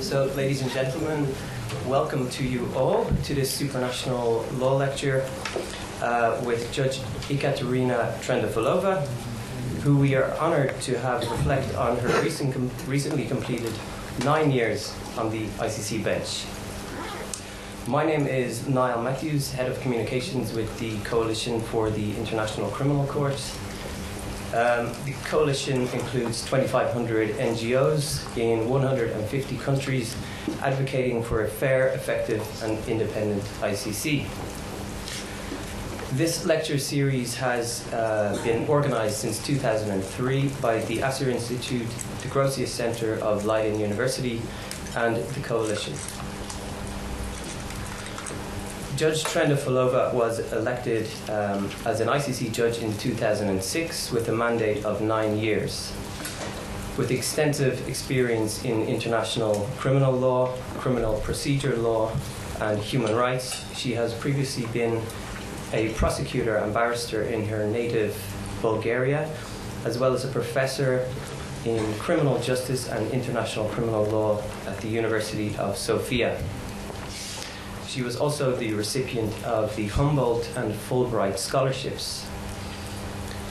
So, ladies and gentlemen, welcome to you all to this Supranational Law Lecture with Judge Ekaterina Trendafilova, who we are honoured to have reflect on her recently completed 9 years on the ICC Bench. My name is Niall Matthews, Head of Communications with the Coalition for the International Criminal Court. The coalition includes 2,500 NGOs in 150 countries advocating for a fair, effective and independent ICC. This lecture series has been organised since 2003 by the Asser Institute, the Grotius Centre of Leiden University and the Coalition. Judge Trendafilova was elected as an ICC judge in 2006 with a mandate of 9 years. With extensive experience in international criminal law, criminal procedure law, and human rights, she has previously been a prosecutor and barrister in her native Bulgaria, as well as a professor in criminal justice and international criminal law at the University of Sofia. She was also the recipient of the Humboldt and Fulbright scholarships.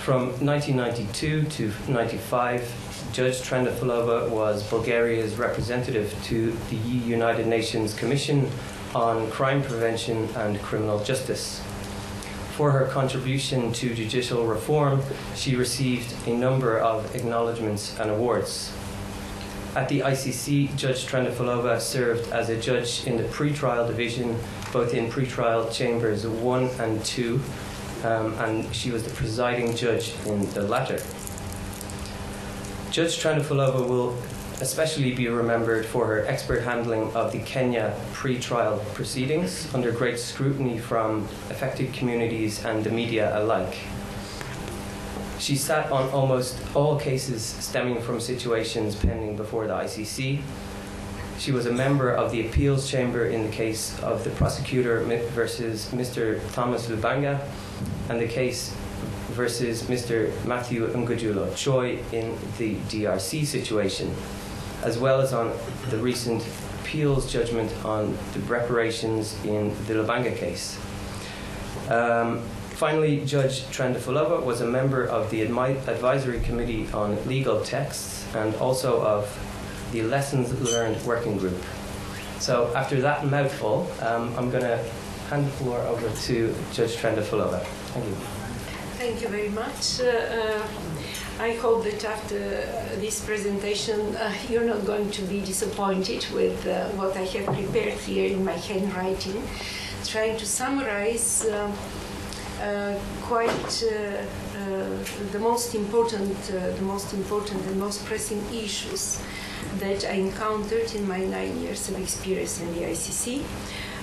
From 1992 to 1995, Judge Trendafilova was Bulgaria's representative to the United Nations Commission on Crime Prevention and Criminal Justice. For her contribution to judicial reform, she received a number of acknowledgements and awards. At the ICC, Judge Trendafilova served as a judge in the pre-trial division, both in pre-trial chambers 1 and 2, and she was the presiding judge in the latter. Judge Trendafilova will especially be remembered for her expert handling of the Kenya pre-trial proceedings under great scrutiny from affected communities and the media alike. She sat on almost all cases stemming from situations pending before the ICC. She was a member of the appeals chamber in the case of the prosecutor versus Mr. Thomas Lubanga and the case versus Mr. Matthew Ngujulo Choi in the DRC situation, as well as on the recent appeals judgment on the reparations in the Lubanga case. Finally, Judge Trendafilova was a member of the Advisory Committee on Legal Texts and also of the Lessons Learned Working Group. So after that mouthful, I'm going to hand the floor over to Judge Trendafilova. Thank you. Thank you very much. I hope that after this presentation you're not going to be disappointed with what I have prepared here in my handwriting, trying to summarize the most important and most pressing issues that I encountered in my 9 years of experience in the ICC.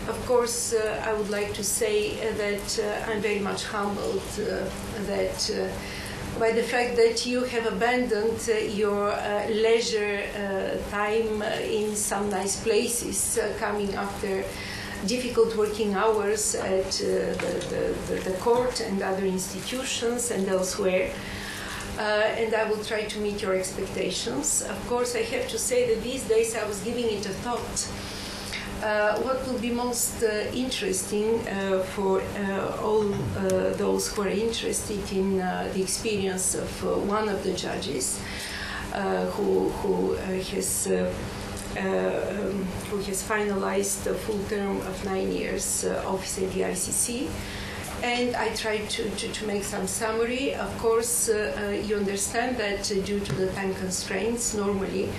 Of course, I would like to say that I'm very much humbled by the fact that you have abandoned your leisure time in some nice places, coming after difficult working hours at the court and other institutions and elsewhere. And I will try to meet your expectations. Of course, I have to say that these days I was giving it a thought. What will be most interesting for all those who are interested in the experience of one of the judges who has finalized a full term of 9 years office at the ICC. And I tried to make some summary. Of course, you understand that due to the time constraints, normally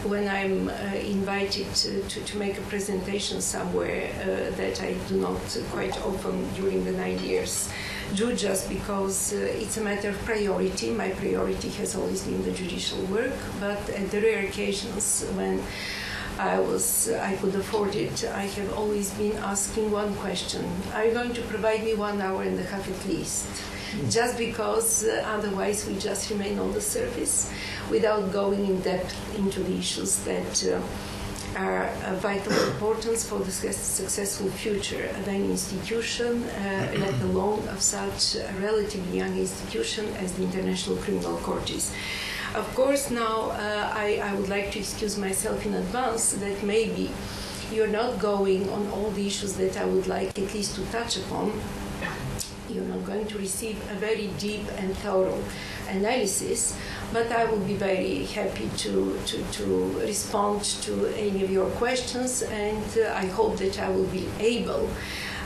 when I'm invited to make a presentation somewhere that I do not quite often during the 9 years do, just because it's a matter of priority. My priority has always been the judicial work, but at the rare occasions when I could afford it, I have always been asking one question: are you going to provide me 1 hour and a half at least? Just because otherwise we just remain on the surface without going in depth into the issues that are of vital importance for the successful future of any institution, let alone of such a relatively young institution as the International Criminal Court is. Of course, now I would like to excuse myself in advance that maybe you're not going on all the issues that I would like at least to touch upon. You're not going to receive a very deep and thorough analysis, but I will be very happy to respond to any of your questions, and I hope that I will be able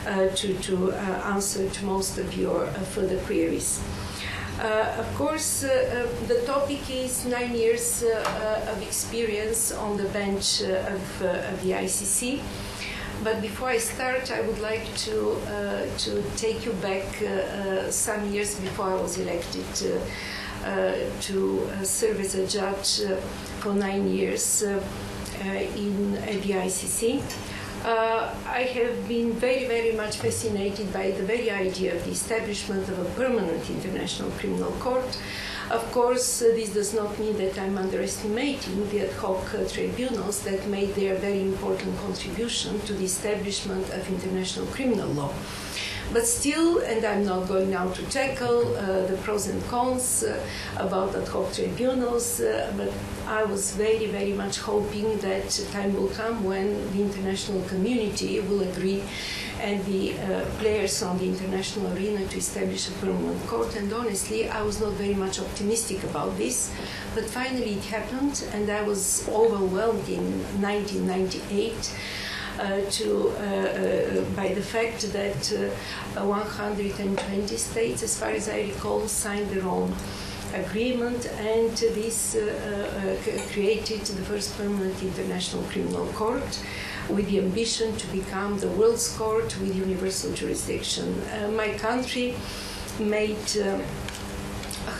to answer to most of your further queries. Of course, the topic is 9 years of experience on the bench of the ICC. But before I start, I would like to take you back some years before I was elected to serve as a judge for 9 years in the ICC. I have been very, very much fascinated by the very idea of the establishment of a permanent international criminal court. Of course, this does not mean that I'm underestimating the ad hoc tribunals that made their very important contribution to the establishment of international criminal law. But still, and I'm not going now to tackle the pros and cons about ad hoc tribunals, but I was very, very much hoping that time will come when the international community will agree and the players on the international arena to establish a permanent court. And honestly, I was not very much optimistic about this, but finally it happened, and I was overwhelmed in 1998 by the fact that 120 states, as far as I recall, signed their own agreement, and this created the first permanent international criminal court with the ambition to become the world's court with universal jurisdiction. My country made a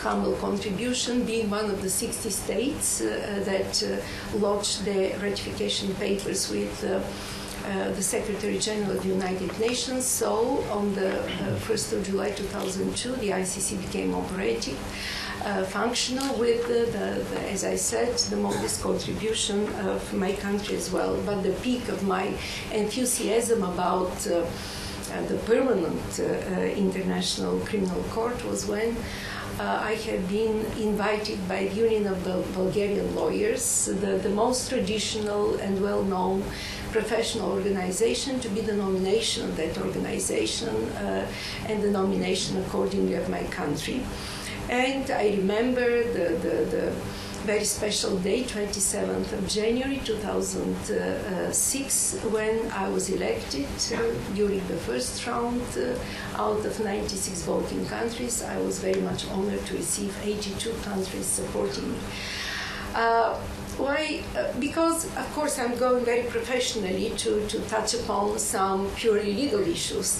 humble contribution, being one of the 60 states that lodged their ratification papers with the Secretary General of the United Nations. So on the 1st of July 2002, the ICC became operative, functional with, as I said, the modest contribution of my country as well. But the peak of my enthusiasm about the permanent International Criminal Court was when I have been invited by the Union of Bulgarian Lawyers, the most traditional and well-known professional organization, to be the nomination of that organization and the nomination accordingly of my country. And I remember the very special day, 27th of January 2006, when I was elected during the first round out of 96 voting countries. I was very much honored to receive 82 countries supporting me. Why? Because, of course, I'm going very professionally to touch upon some purely legal issues.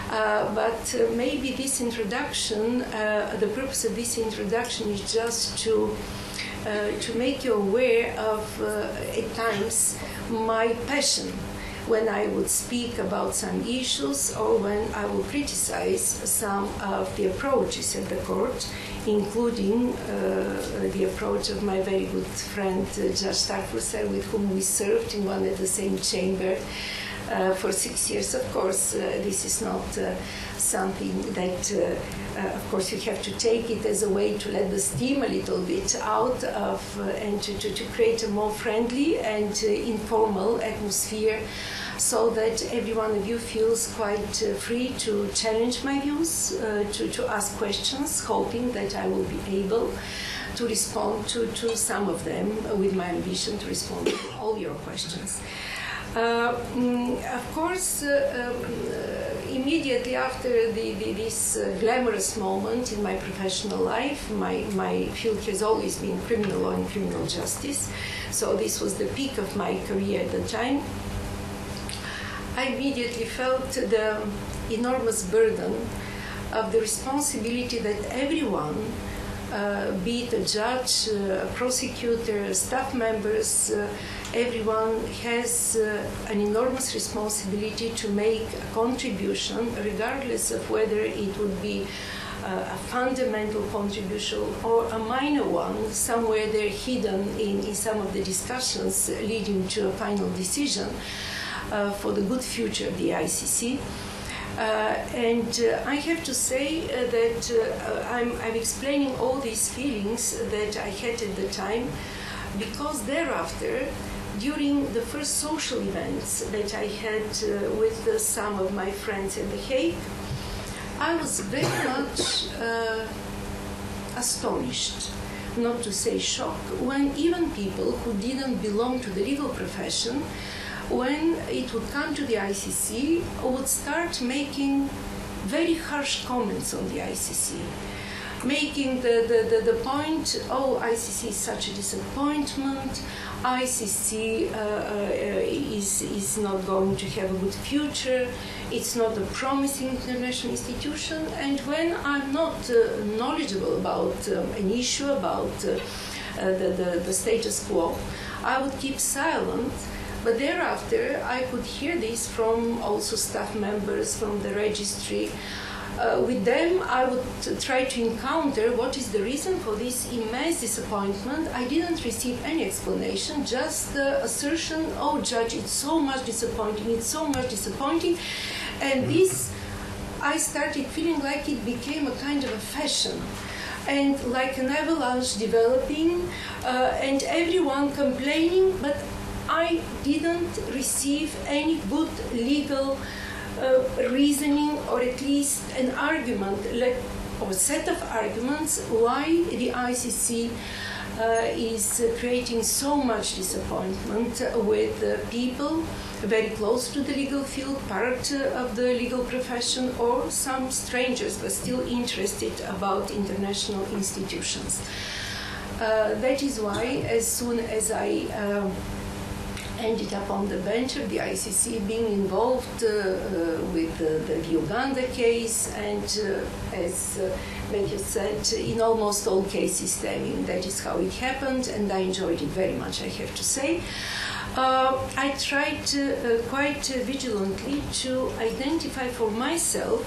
But maybe this introduction, the purpose of this introduction is just to make you aware of, at times, my passion when I would speak about some issues or when I would criticize some of the approaches at the court, including the approach of my very good friend Judge Ekaterina, with whom we served in one and the same chamber for 6 years. Of course, this is not something that, of course, you have to take it as a way to let the steam a little bit out of and to create a more friendly and informal atmosphere, so that every one of you feels quite free to challenge my views, to ask questions, hoping that I will be able to respond to some of them, with my ambition to respond to all your questions. Of course, immediately after this glamorous moment in my professional life, my field has always been criminal law and criminal justice, so this was the peak of my career at the time. I immediately felt the enormous burden of the responsibility that everyone, be it a judge, a prosecutor, staff members, everyone has an enormous responsibility to make a contribution, regardless of whether it would be a fundamental contribution or a minor one, somewhere there hidden in some of the discussions leading to a final decision for the good future of the ICC. I have to say that I'm explaining all these feelings that I had at the time, because thereafter, during the first social events that I had with some of my friends in The Hague, I was very much astonished, not to say shocked, when even people who didn't belong to the legal profession, when it would come to the ICC, would start making very harsh comments on the ICC, making the point, oh, ICC is such a disappointment, ICC is not going to have a good future, it's not a promising international institution. And when I'm not knowledgeable about an issue, about the status quo, I would keep silent. But thereafter, I could hear this from also staff members from the registry. With them, I would try to encounter what is the reason for this immense disappointment. I didn't receive any explanation, just the assertion, oh, Judge, it's so much disappointing, it's so much disappointing. And this, I started feeling like it became a kind of a fashion, and like an avalanche developing, and everyone complaining, but I didn't receive any good legal reasoning, or at least an argument, or a set of arguments why the ICC is creating so much disappointment with people very close to the legal field, part of the legal profession, or some strangers but still interested about international institutions. That is why, as soon as I ended up on the bench of the ICC, being involved with the Uganda case, and as Matthew said, in almost all cases, that is how it happened, and I enjoyed it very much, I have to say. I tried quite vigilantly to identify for myself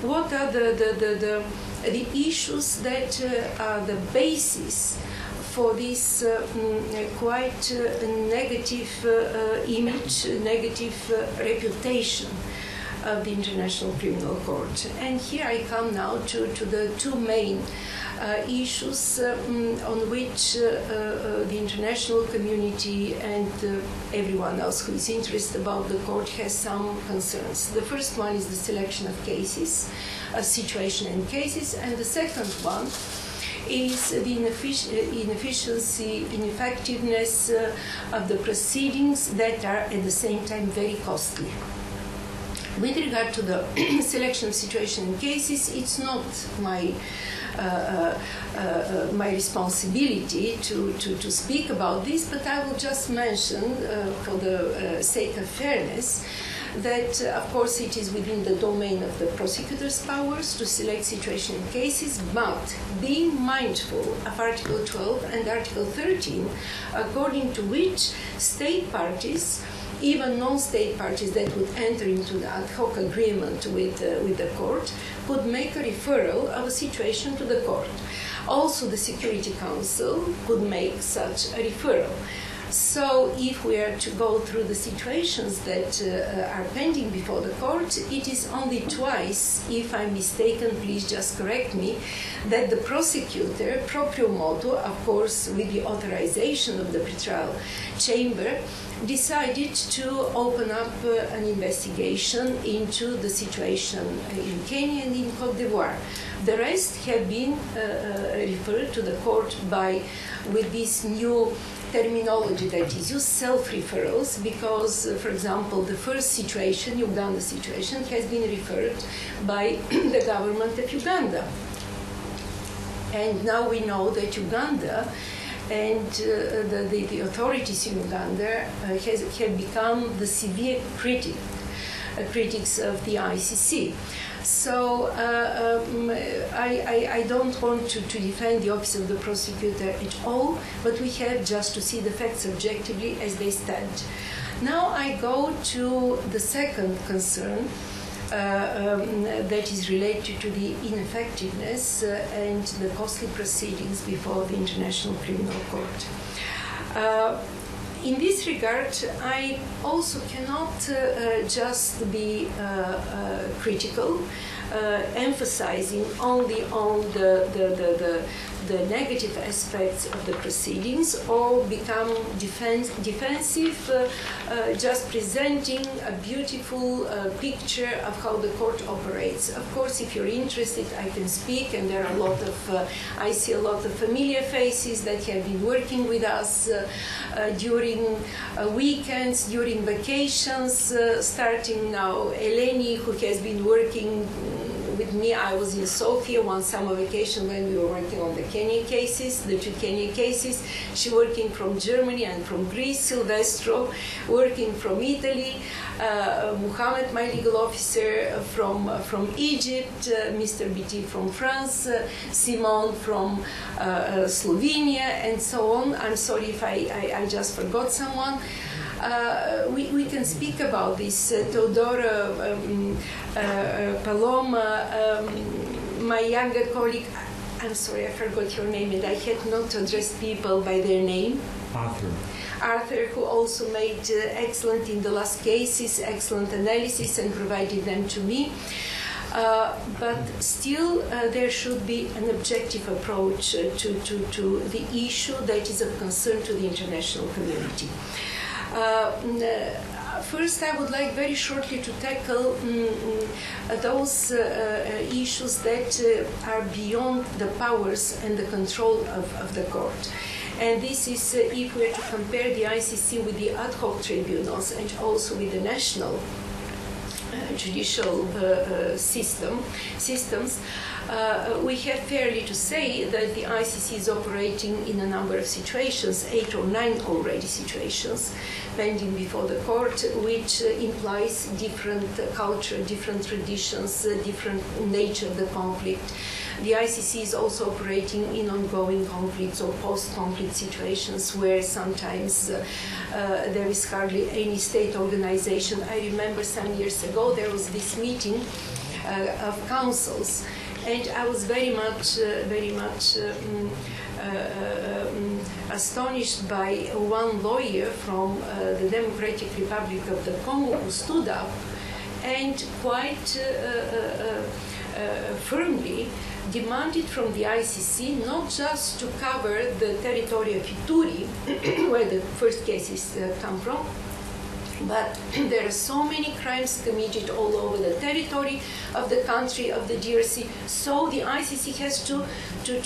what are the issues that are the basis for this quite negative image, negative reputation of the International Criminal Court. And here I come now to the two main issues on which the international community and everyone else who is interested about the court has some concerns. The first one is the selection of cases, situation and cases, and the second one is the inefficiency, ineffectiveness of the proceedings that are at the same time very costly. With regard to the selection of situation and cases, it's not my my responsibility to speak about this, but I will just mention, for the sake of fairness, that of course it is within the domain of the prosecutor's powers to select situation and cases, but being mindful of Article 12 and Article 13, according to which state parties, even non-state parties that would enter into the ad hoc agreement with the court, could make a referral of a situation to the court. Also, the Security Council could make such a referral. So if we are to go through the situations that are pending before the court, it is only twice, if I'm mistaken, please just correct me, that the prosecutor, proprio motu, of course with the authorization of the pretrial chamber, decided to open up an investigation into the situation in Kenya and in Cote d'Ivoire. The rest have been referred to the court with this new terminology that is used, self-referrals, because, for example, the first situation, Uganda situation, has been referred by the government of Uganda. And now we know that Uganda and the authorities in Uganda have become the severe critics of the ICC. So I don't want to defend the office of the prosecutor at all, but we have just to see the facts objectively as they stand. Now I go to the second concern, that is related to the ineffectiveness and the costly proceedings before the International Criminal Court. In this regard, I also cannot just be critical, emphasizing only on the negative aspects of the proceedings, or become defensive, just presenting a beautiful picture of how the court operates. Of course, if you're interested, I can speak, and there are a lot of, I see a lot of familiar faces that have been working with us during weekends, during vacations, starting now Eleni, who has been working with me. I was in Sofia one summer vacation when we were working on the Kenya cases, the 2 Kenya cases. She working from Germany and from Greece. Silvestro working from Italy. Muhammad, my legal officer, from Egypt. Mr. BT from France. Simon from Slovenia, and so on. I'm sorry if I just forgot someone. We can speak about this. Teodora, Paloma, my younger colleague, I'm sorry, I forgot your name, and I had not to address people by their name. Arthur, who also made excellent in the last cases, excellent analysis, and provided them to me. But still, there should be an objective approach to the issue that is of concern to the international community. First, I would like very shortly to tackle those issues that are beyond the powers and the control of the court. And this is if we are to compare the ICC with the ad hoc tribunals and also with the national judicial systems, we have fairly to say that the ICC is operating in a number of situations, 8 or 9 already situations, pending before the court, which implies different culture, different traditions, different nature of the conflict. The ICC is also operating in ongoing conflicts or post-conflict situations where sometimes there is hardly any state organization. I remember some years ago there was this meeting of councils, and I was very much astonished by one lawyer from the Democratic Republic of the Congo who stood up and quite firmly demanded from the ICC not just to cover the territory of Ituri, where the first cases come from, but there are so many crimes committed all over the territory of the country, of the DRC, so the ICC has to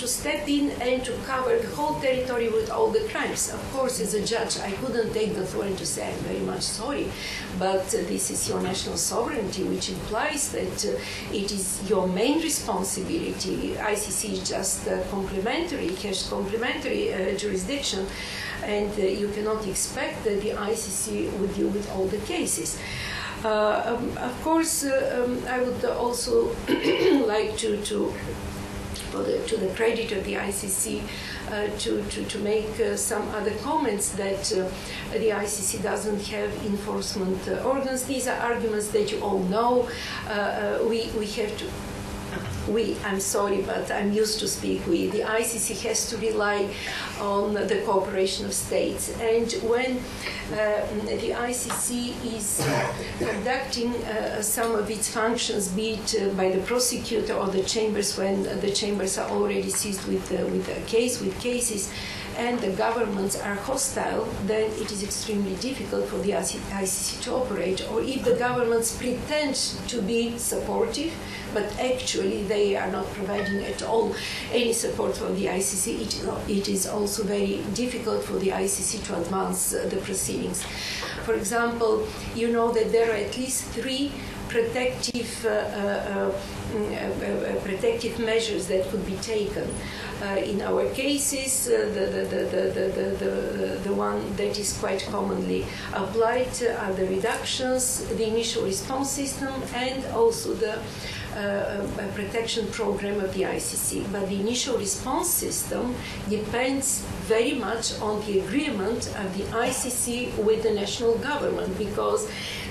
step in and to cover the whole territory with all the crimes. Of course, as a judge, I couldn't take the authority to say, I'm very much sorry, but this is your national sovereignty, which implies that it is your main responsibility. ICC is just complementary, it has complementary jurisdiction, and you cannot expect that the ICC would deal with all the cases. Of course, I would also like to the credit of the ICC, to make some other comments that the ICC doesn't have enforcement organs. These are arguments that you all know. We have to. I'm sorry, but I'm used to speak we. The ICC has to rely on the cooperation of states. And when the ICC is conducting some of its functions, be it by the prosecutor or the chambers, when the chambers are already seized with cases, and the governments are hostile, then it is extremely difficult for the ICC to operate. Or if the governments pretend to be supportive, but actually they are not providing at all any support for the ICC, it is also very difficult for the ICC to advance the proceedings. For example, you know that there are at least 3 protective measures that could be taken. In our cases, the one that is quite commonly applied are the reductions, the initial response system, and also the protection program of the ICC. But the initial response system depends very much on the agreement of the ICC with the national government, because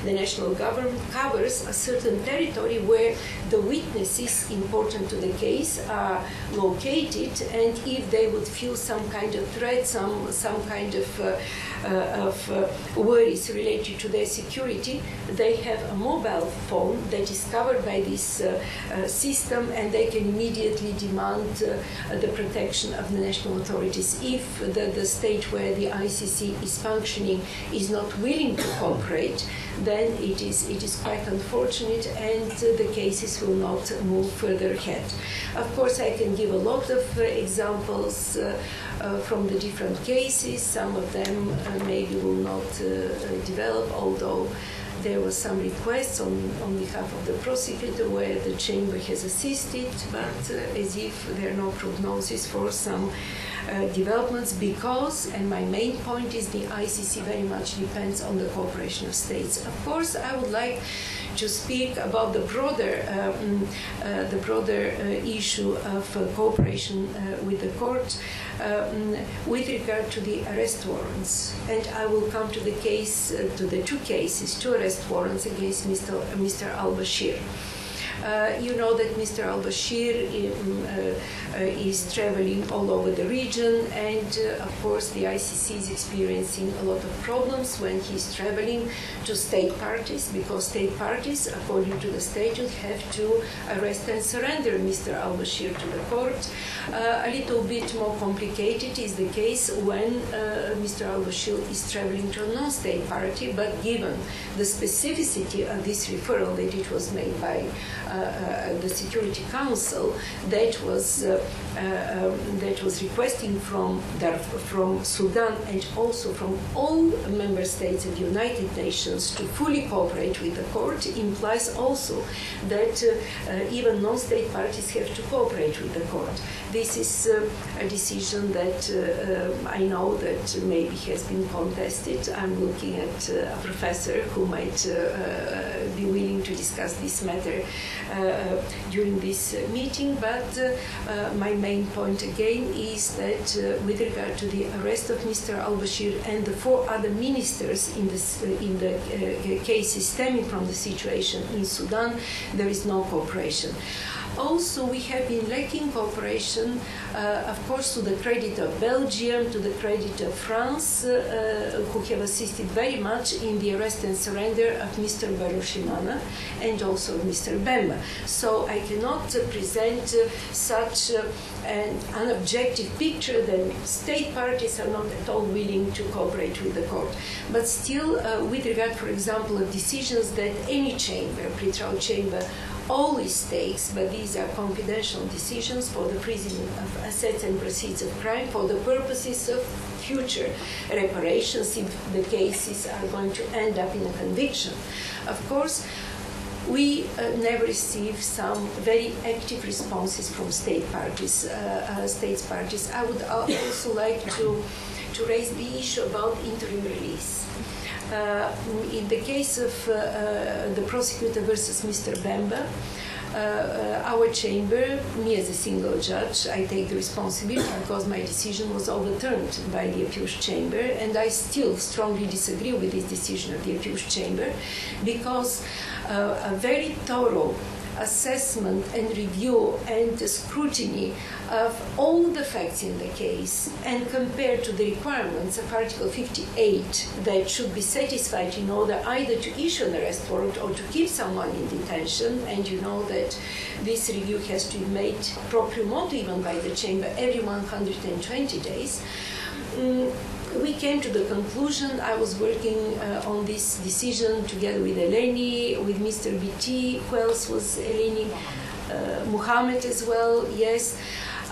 the national government covers a certain territory where the witnesses important to the case are located, and if they would feel some kind of threat, some kind of worries related to their security, they have a mobile phone that is covered by this system, and they can immediately demand the protection of the national authorities. If the state where the ICC is functioning is not willing to cooperate, then it is quite unfortunate, and the cases will not move further ahead. Of course, I can give a lot of examples from the different cases. Some of them maybe will not develop, although there were some requests on behalf of the prosecutor where the chamber has assisted, but as if there are no prognosis for some developments, because, and my main point is, the ICC very much depends on the cooperation of states. Of course, I would like to speak about the broader issue of cooperation with the court with regard to the arrest warrants, and I will come to the case, to the two arrest warrants against Mr. al-Bashir. You know that Mr. al-Bashir is traveling all over the region, and of course the ICC is experiencing a lot of problems when he's traveling to state parties, because state parties, according to the statute, have to arrest and surrender Mr. al-Bashir to the court. A little bit more complicated is the case when Mr. al-Bashir is traveling to a non-state party, but given the specificity of this referral that it was made by the Security Council, that was requesting from Sudan and also from all member states of the United Nations to fully cooperate with the court, implies also that even non-state parties have to cooperate with the court. This is a decision that I know that maybe has been contested. I'm looking at a professor who might be willing to discuss this matter during this meeting, but my main point again is that with regard to the arrest of Mr. al-Bashir and the 4 other ministers in the cases stemming from the situation in Sudan, there is no cooperation. Also, we have been lacking cooperation, of course, to the credit of Belgium, to the credit of France, who have assisted very much in the arrest and surrender of Mr. Barushimana and also Mr. Bemba. So I cannot present such an unobjective picture that state parties are not at all willing to cooperate with the court. But still, with regard, for example, of decisions that any chamber, pretrial chamber, always takes, but these are confidential decisions for the freezing of assets and proceeds of crime for the purposes of future reparations if the cases are going to end up in a conviction. Of course, we never receive some very active responses from state parties. I would also like to raise the issue about interim release. In the case of the prosecutor versus Mr. Bemba, our chamber, me as a single judge, I take the responsibility because my decision was overturned by the appeals chamber, and I still strongly disagree with this decision of the appeals chamber, because a very thorough assessment and review and scrutiny of all the facts in the case and compared to the requirements of Article 58 that should be satisfied in order either to issue an arrest warrant or to keep someone in detention, and you know that this review has to be made pro motu even by the chamber every 120 days. We came to the conclusion, I was working on this decision together with Eleni, with Mr. BT, who else was Eleni? Muhammad as well, yes.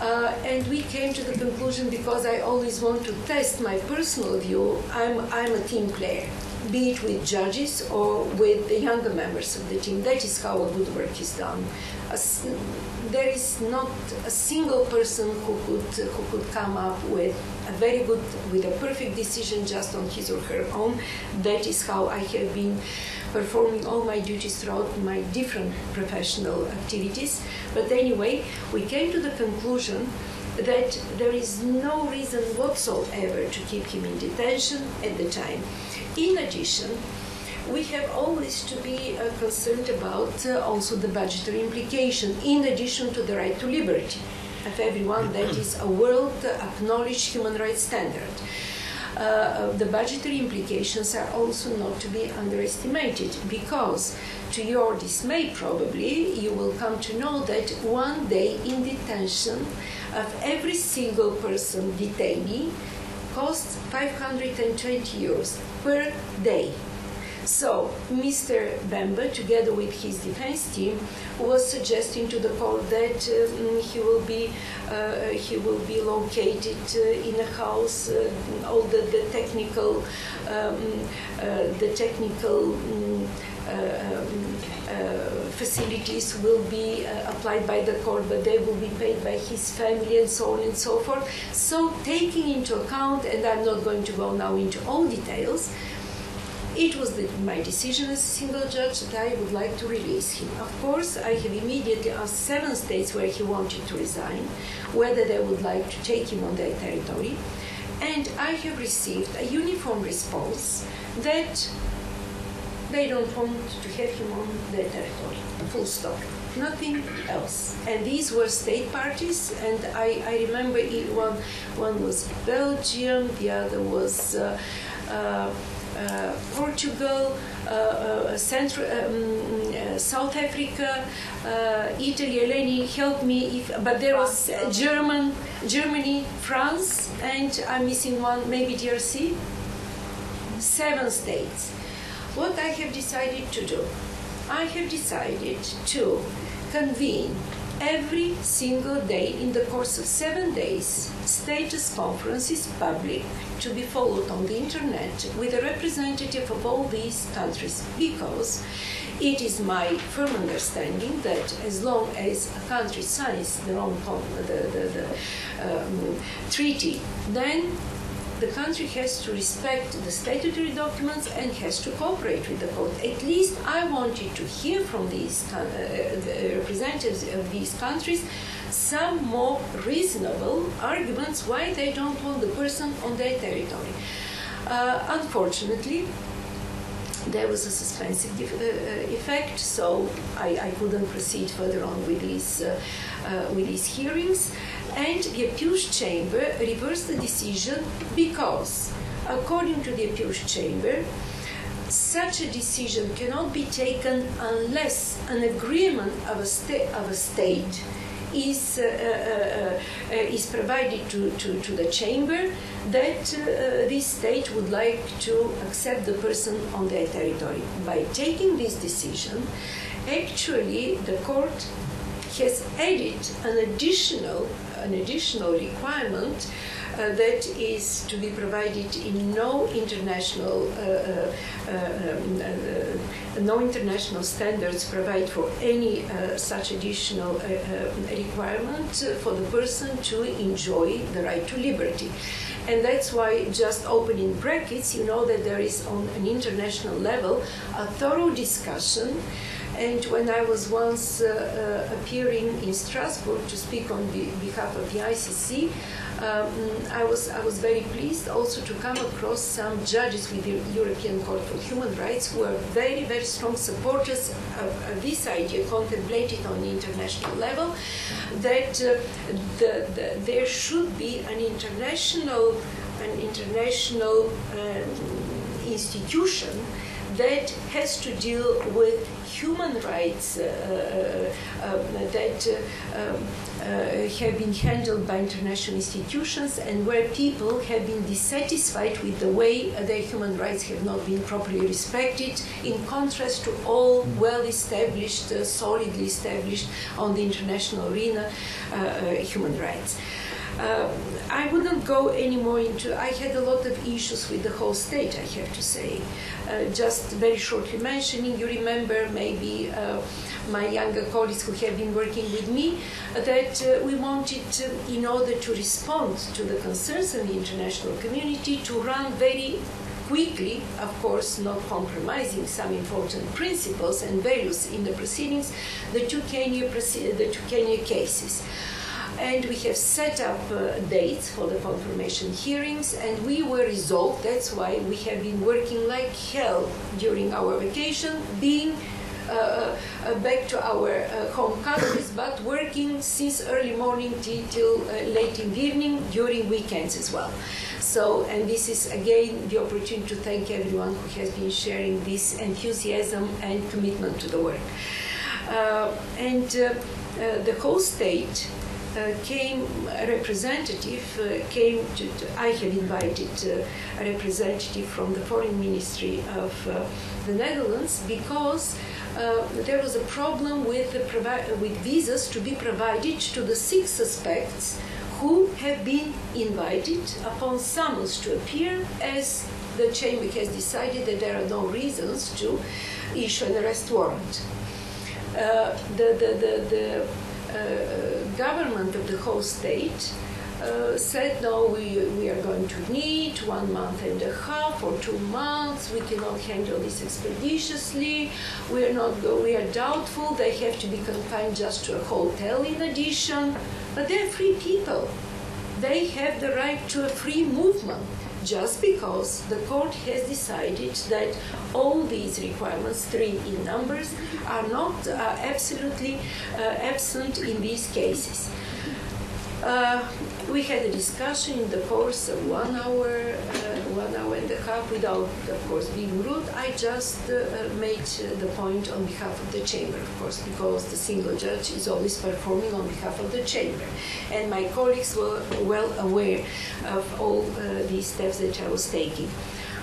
And we came to the conclusion, because I always want to test my personal view, I'm a team player, be it with judges or with the younger members of the team. That is how a good work is done. There is not a single person who could come up with a perfect decision just on his or her own. That is how I have been performing all my duties throughout my different professional activities. But anyway, we came to the conclusion that there is no reason whatsoever to keep him in detention at the time. In addition, we have always to be concerned about also the budgetary implication, in addition to the right to liberty of everyone. That is a world acknowledged human rights standard. The budgetary implications are also not to be underestimated, because to your dismay probably you will come to know that 1 day in detention of every single person detainee costs 520 euros per day. So Mr. Bemba, together with his defense team, was suggesting to the court that he will be located in a house. All the technical facilities will be applied by the court, but they will be paid by his family, and so on and so forth. So taking into account, and I'm not going to go now into all details, it was my decision as a single judge that I would like to release him. Of course, I have immediately asked 7 states where he wanted to resign, whether they would like to take him on their territory, and I have received a uniform response that they don't want to have him on their territory. Full stop. Nothing else. And these were state parties, and I remember one was Belgium, the other was Portugal, South Africa, Italy. Eleni, help me but there was Germany, France, and I'm missing one, maybe DRC. 7 states. What I have decided to do, I have decided to convene every single day in the course of 7 days status conferences, public, to be followed on the internet, with a representative of all these countries, because it is my firm understanding that as long as a country signs their own treaty, then the country has to respect the statutory documents and has to cooperate with the court. At least I wanted to hear from these the representatives of these countries some more reasonable arguments why they don't want the person on their territory. Unfortunately, there was a suspensive effect, so I couldn't proceed further on with these hearings. And the Appeals Chamber reversed the decision because, according to the Appeals Chamber, such a decision cannot be taken unless an agreement of a state is provided to the chamber that this state would like to accept the person on their territory. By taking this decision, actually the court has added an additional requirement that is to be provided in no international standards provide for any such additional requirement for the person to enjoy the right to liberty. And that's why, just opening brackets, you know that there is on an international level a thorough discussion. And when I was once appearing in Strasbourg to speak on behalf of the ICC, I was very pleased also to come across some judges with the European Court for Human Rights who are very, very strong supporters of this idea contemplated on the international level, that there should be an international institution that has to deal with human rights that have been handled by international institutions, and where people have been dissatisfied with the way their human rights have not been properly respected, in contrast to all well-established, solidly established on the international arena human rights. I wouldn't go any more into. I had a lot of issues with the whole state, I have to say. Just very shortly mentioning, you remember maybe my younger colleagues who have been working with me, that we wanted, in order to respond to the concerns of the international community, to run very quickly, of course not compromising some important principles and values in the proceedings, the two Kenya cases. And we have set up dates for the confirmation hearings, and we were resolved. That's why we have been working like hell during our vacation, being back to our home countries, but working since early morning till late in the evening, during weekends as well. So, and this is again the opportunity to thank everyone who has been sharing this enthusiasm and commitment to the work. The whole state came, a representative came to, I have invited a representative from the Foreign Ministry of the Netherlands, because there was a problem with visas to be provided to the 6 suspects who have been invited upon summons to appear, as the chamber has decided that there are no reasons to issue an arrest warrant. The government of the whole state said, no, we are going to need 1.5 months or 2 months. We cannot handle this expeditiously. We are doubtful. They have to be confined just to a hotel in addition. But they're free people. They have the right to a free movement, just because the court has decided that all these requirements, 3 in numbers, are not absolutely absent in these cases. We had a discussion in the course of 1 hour, 1.5 hours, without, of course, being rude. I just made the point on behalf of the chamber, of course, because the single judge is always performing on behalf of the chamber. And my colleagues were well aware of all these steps that I was taking.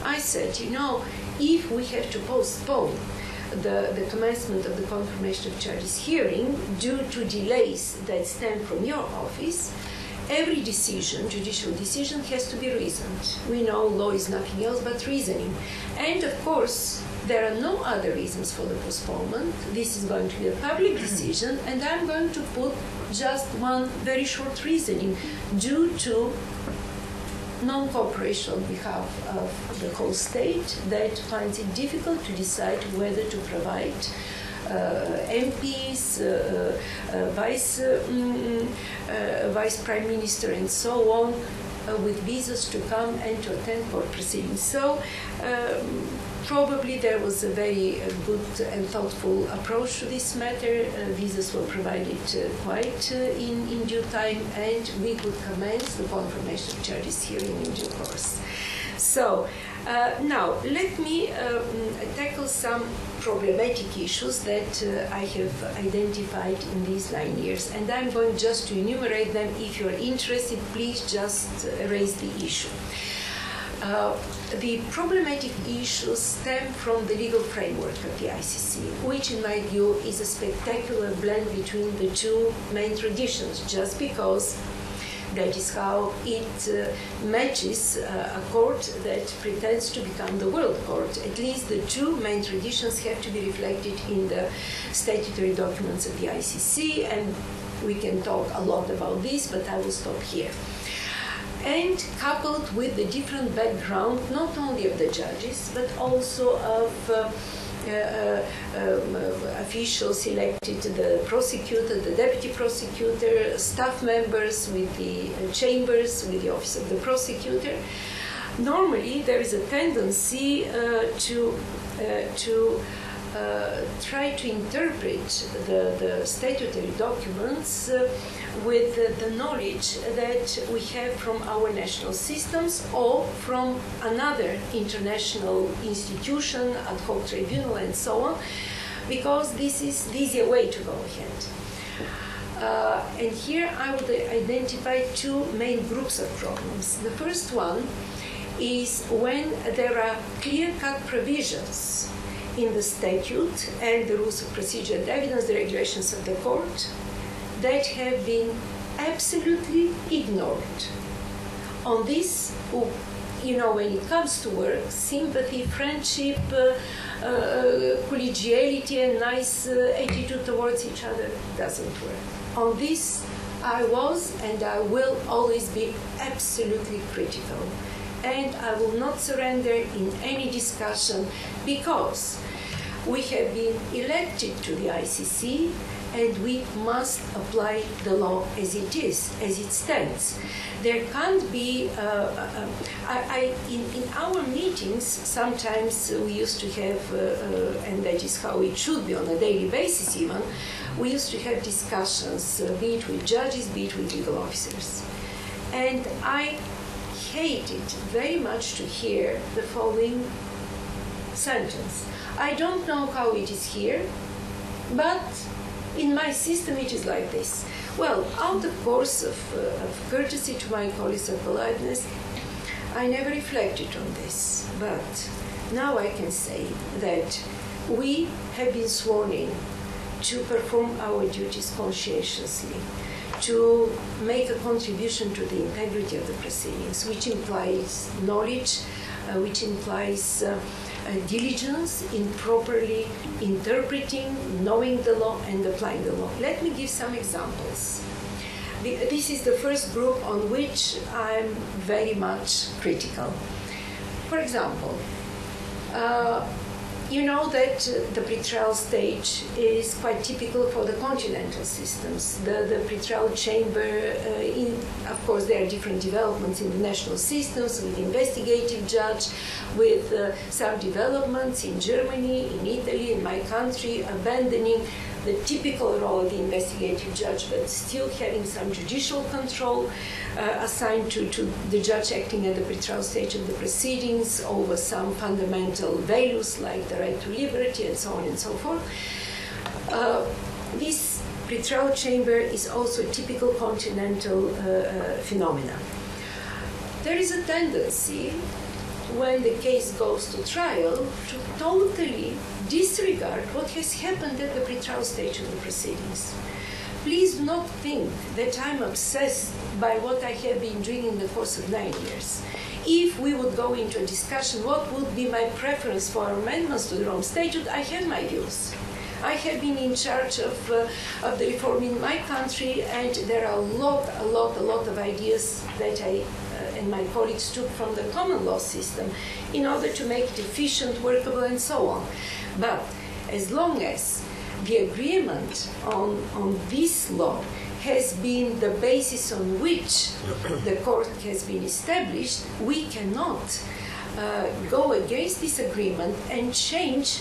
I said, you know, if we have to postpone the commencement of the confirmation of charges hearing due to delays that stem from your office, every decision, judicial decision, has to be reasoned. We know law is nothing else but reasoning. And of course, there are no other reasons for the postponement. This is going to be a public decision, and I'm going to put just one very short reasoning due to non-cooperation on behalf of the whole state that finds it difficult to decide whether to provide MPs, Vice Prime Minister, and so on, with visas to come and to attend court proceedings. So probably there was a very good and thoughtful approach to this matter. Visas were provided quite in due time, and we could commence the confirmation of charges hearing in due course. So now let me tackle some problematic issues that I have identified in these 9 years, and I'm going just to enumerate them. If you're interested, please just raise the issue. The problematic issues stem from the legal framework of the ICC, which in my view is a spectacular blend between the 2 main traditions, just because that is how it matches a court that pretends to become the world court. At least the 2 main traditions have to be reflected in the statutory documents of the ICC, and we can talk a lot about this, but I will stop here. And coupled with the different background, not only of the judges, but also of officials elected, the prosecutor, the deputy prosecutor, staff members with the chambers, with the office of the prosecutor. Normally, there is a tendency to try to interpret the statutory documents with the knowledge that we have from our national systems or from another international institution, ad hoc tribunal, and so on, because this is the easier way to go ahead. And here I would identify 2 main groups of problems. The first one is when there are clear-cut provisions in the statute and the rules of procedure and evidence, the regulations of the court, that have been absolutely ignored. On this, you know, when it comes to work, sympathy, friendship, collegiality, and nice attitude towards each other doesn't work. On this, I was and I will always be absolutely critical. And I will not surrender in any discussion, because We have been elected to the ICC, and we must apply the law as it is, as it stands. There can't be, in our meetings, sometimes we used to have, and that is how it should be on a daily basis even, we used to have discussions, be it with judges, be it with legal officers. And I hated very much to hear the following sentence. I don't know how it is here, but in my system it is like this. Well, out of course of courtesy to my colleagues of politeness, I never reflected on this, but now I can say that we have been sworn in to perform our duties conscientiously, to make a contribution to the integrity of the proceedings, which implies knowledge, which implies diligence in properly interpreting, knowing the law, and applying the law. Let me give some examples. This is the first group on which I'm very much critical. For example, you know that the pretrial stage is quite typical for the continental systems. The pretrial chamber, of course, there are different developments in the national systems with investigative judge, with some developments in Germany, in Italy, in my country, abandoning the typical role of the investigative judge, but still having some judicial control assigned to the judge acting at the pretrial stage of the proceedings over some fundamental values like the right to liberty and so on and so forth. This pretrial chamber is also a typical continental phenomenon. There is a tendency when the case goes to trial to totally disregard what has happened at the pretrial stage of the proceedings. Please do not think that I'm obsessed by what I have been doing in the course of 9 years. If we would go into a discussion, what would be my preference for amendments to the Rome Statute, I have my views. I have been in charge of the reform in my country, and there are a lot of ideas that I and my colleagues took from the common law system in order to make it efficient, workable, and so on. But as long as the agreement on this law has been the basis on which the court has been established, we cannot go against this agreement and change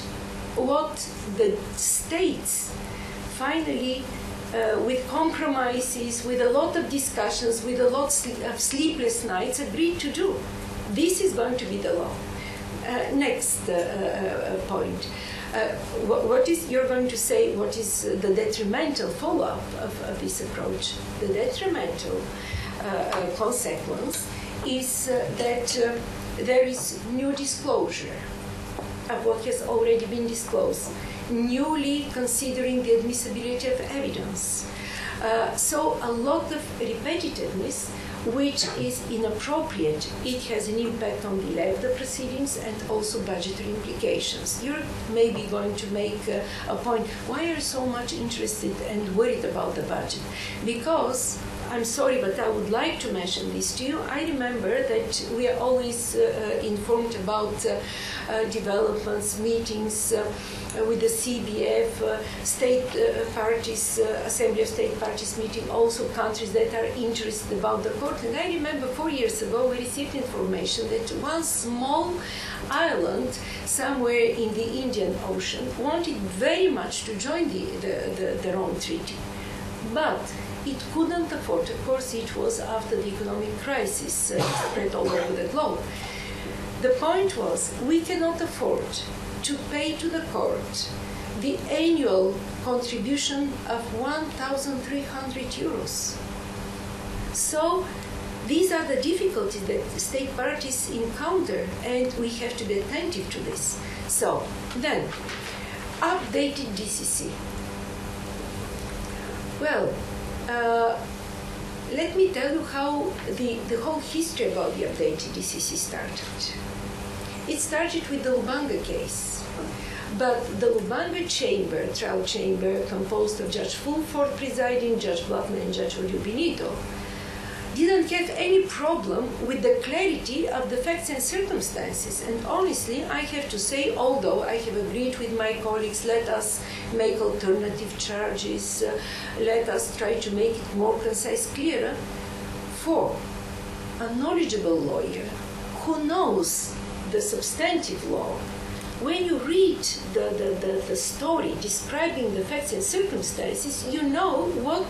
what the states finally, with compromises, with a lot of discussions, with a lot of sleepless nights, agreed to do. This is going to be the law. Next point. What is, you're going to say, what is the detrimental follow-up of this approach? The detrimental consequence is that there is new disclosure of what has already been disclosed, newly considering the admissibility of evidence. So a lot of repetitiveness, which is inappropriate. It has an impact on delay of the proceedings and also budgetary implications. You're maybe going to make a point, why are you so much interested and worried about the budget? Because, I'm sorry, but I would like to mention this to you. I remember that we are always informed about developments, meetings with the CBF, state parties, Assembly of State Parties meeting, also countries that are interested about the court. And I remember 4 years ago we received information that one small island somewhere in the Indian Ocean wanted very much to join the Rome Treaty. But it couldn't afford. Of course, it was after the economic crisis spread all over the globe. The point was, we cannot afford to pay to the court the annual contribution of 1,300 euros. So these are the difficulties that the state parties encounter, and we have to be attentive to this. So then, updated DCC. Well, let me tell you how the whole history about the updated DCC started. It started with the Lubanga case. But the Lubanga chamber, trial chamber, composed of Judge Fulford presiding, Judge Blackman, and Judge Oliupinito, didn't have any problem with the clarity of the facts and circumstances. And honestly, I have to say, although I have agreed with my colleagues, let us make alternative charges, let us try to make it more concise, clearer, for a knowledgeable lawyer who knows the substantive law, when you read the story describing the facts and circumstances, you know what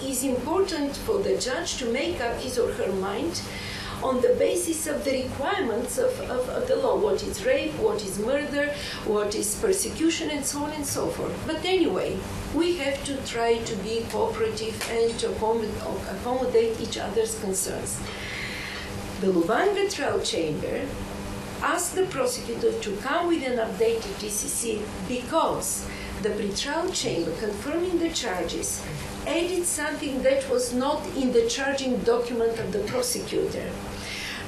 is important for the judge to make up his or her mind on the basis of the requirements of the law. What is rape, what is murder, what is persecution, and so on and so forth. But anyway, we have to try to be cooperative and to accommodate each other's concerns. The Lubanga trial chamber asked the prosecutor to come with an updated DCC because the pretrial chamber, confirming the charges, added something that was not in the charging document of the prosecutor.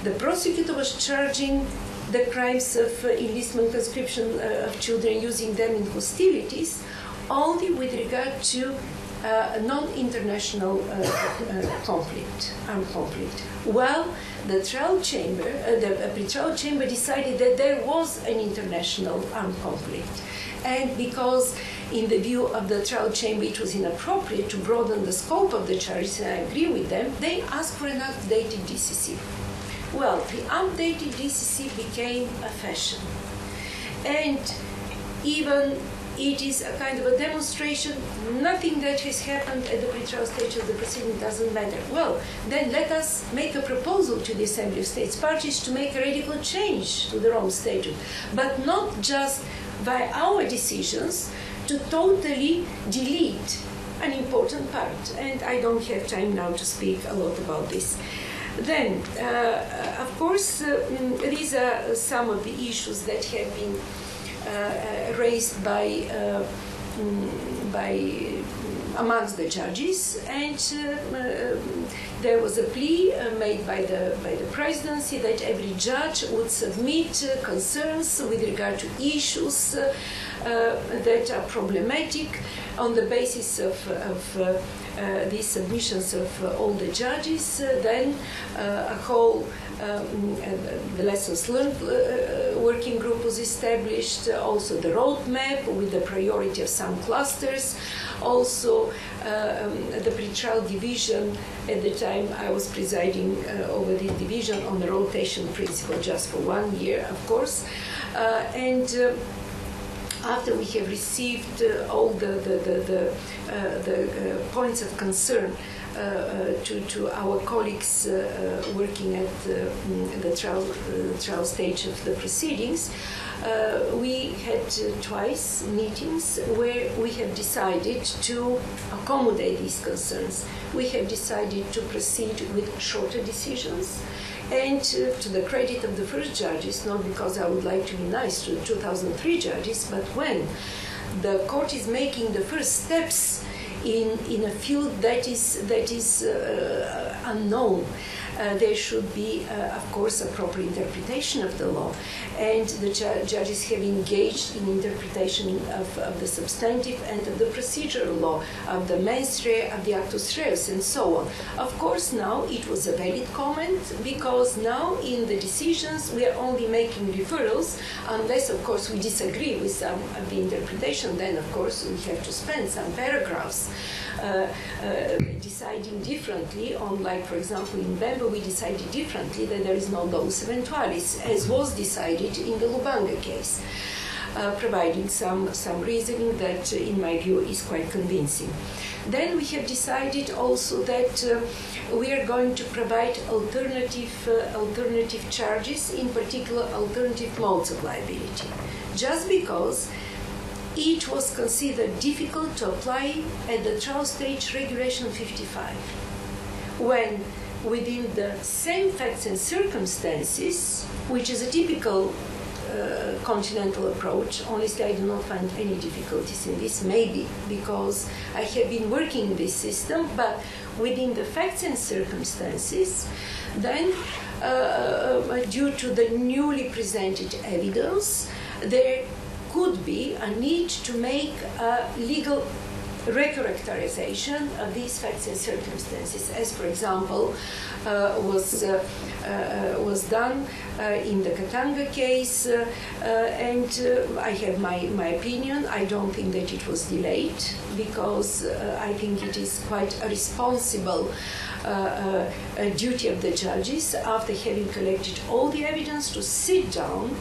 The prosecutor was charging the crimes of enlistment, conscription of children, using them in hostilities, only with regard to non-international conflict, armed conflict. Well, the trial chamber, the pretrial chamber decided that there was an international armed conflict. And because in the view of the trial chamber it was inappropriate to broaden the scope of the charges, and I agree with them, they asked for an updated DCC. Well, the updated DCC became a fashion. And even it is a kind of a demonstration, nothing that has happened at the pretrial stage of the proceeding doesn't matter. Well, then let us make a proposal to the Assembly of States Parties to make a radical change to the Rome Statute, but not just by our decisions to totally delete an important part. And I don't have time now to speak a lot about this. Then, of course, these are some of the issues that have been raised by amongst the judges, and there was a plea made by the presidency that every judge would submit concerns with regard to issues that are problematic on the basis of these submissions of all the judges. Then a whole the lessons learned working group was established, also the roadmap with the priority of some clusters, also the pretrial division. At the time I was presiding over the division on the rotation principle, just for 1 year, of course. And after we have received all the points of concern to our colleagues working at the trial stage of the proceedings, we had twice meetings where we have decided to accommodate these concerns. We have decided to proceed with shorter decisions. And to the credit of the first judges, not because I would like to be nice to the 2003 judges, but when the court is making the first steps in a field that is unknown, there should be, of course, a proper interpretation of the law. And the judges have engaged in interpretation of the substantive and of the procedural law, of the mens rea, of the actus reus, and so on. Of course, now it was a valid comment, because now in the decisions we are only making referrals, unless, of course, we disagree with some of the interpretation. Then, of course, we have to spend some paragraphs deciding differently on, like, for example, in Bemba, we decided differently that there is no dolus eventualis, as was decided in the Lubanga case, providing some reasoning that, in my view, is quite convincing. Then we have decided also that we are going to provide alternative charges, in particular alternative modes of liability, just because it was considered difficult to apply at the trial stage Regulation 55, when within the same facts and circumstances, which is a typical continental approach. Honestly, I do not find any difficulties in this, maybe because I have been working in this system, but within the facts and circumstances, then due to the newly presented evidence, there could be a need to make a legal recharacterization of these facts and circumstances, as, for example, was done in the Katanga case, and I have my opinion. I don't think that it was delayed, because I think it is quite a responsible duty of the judges, after having collected all the evidence, to sit down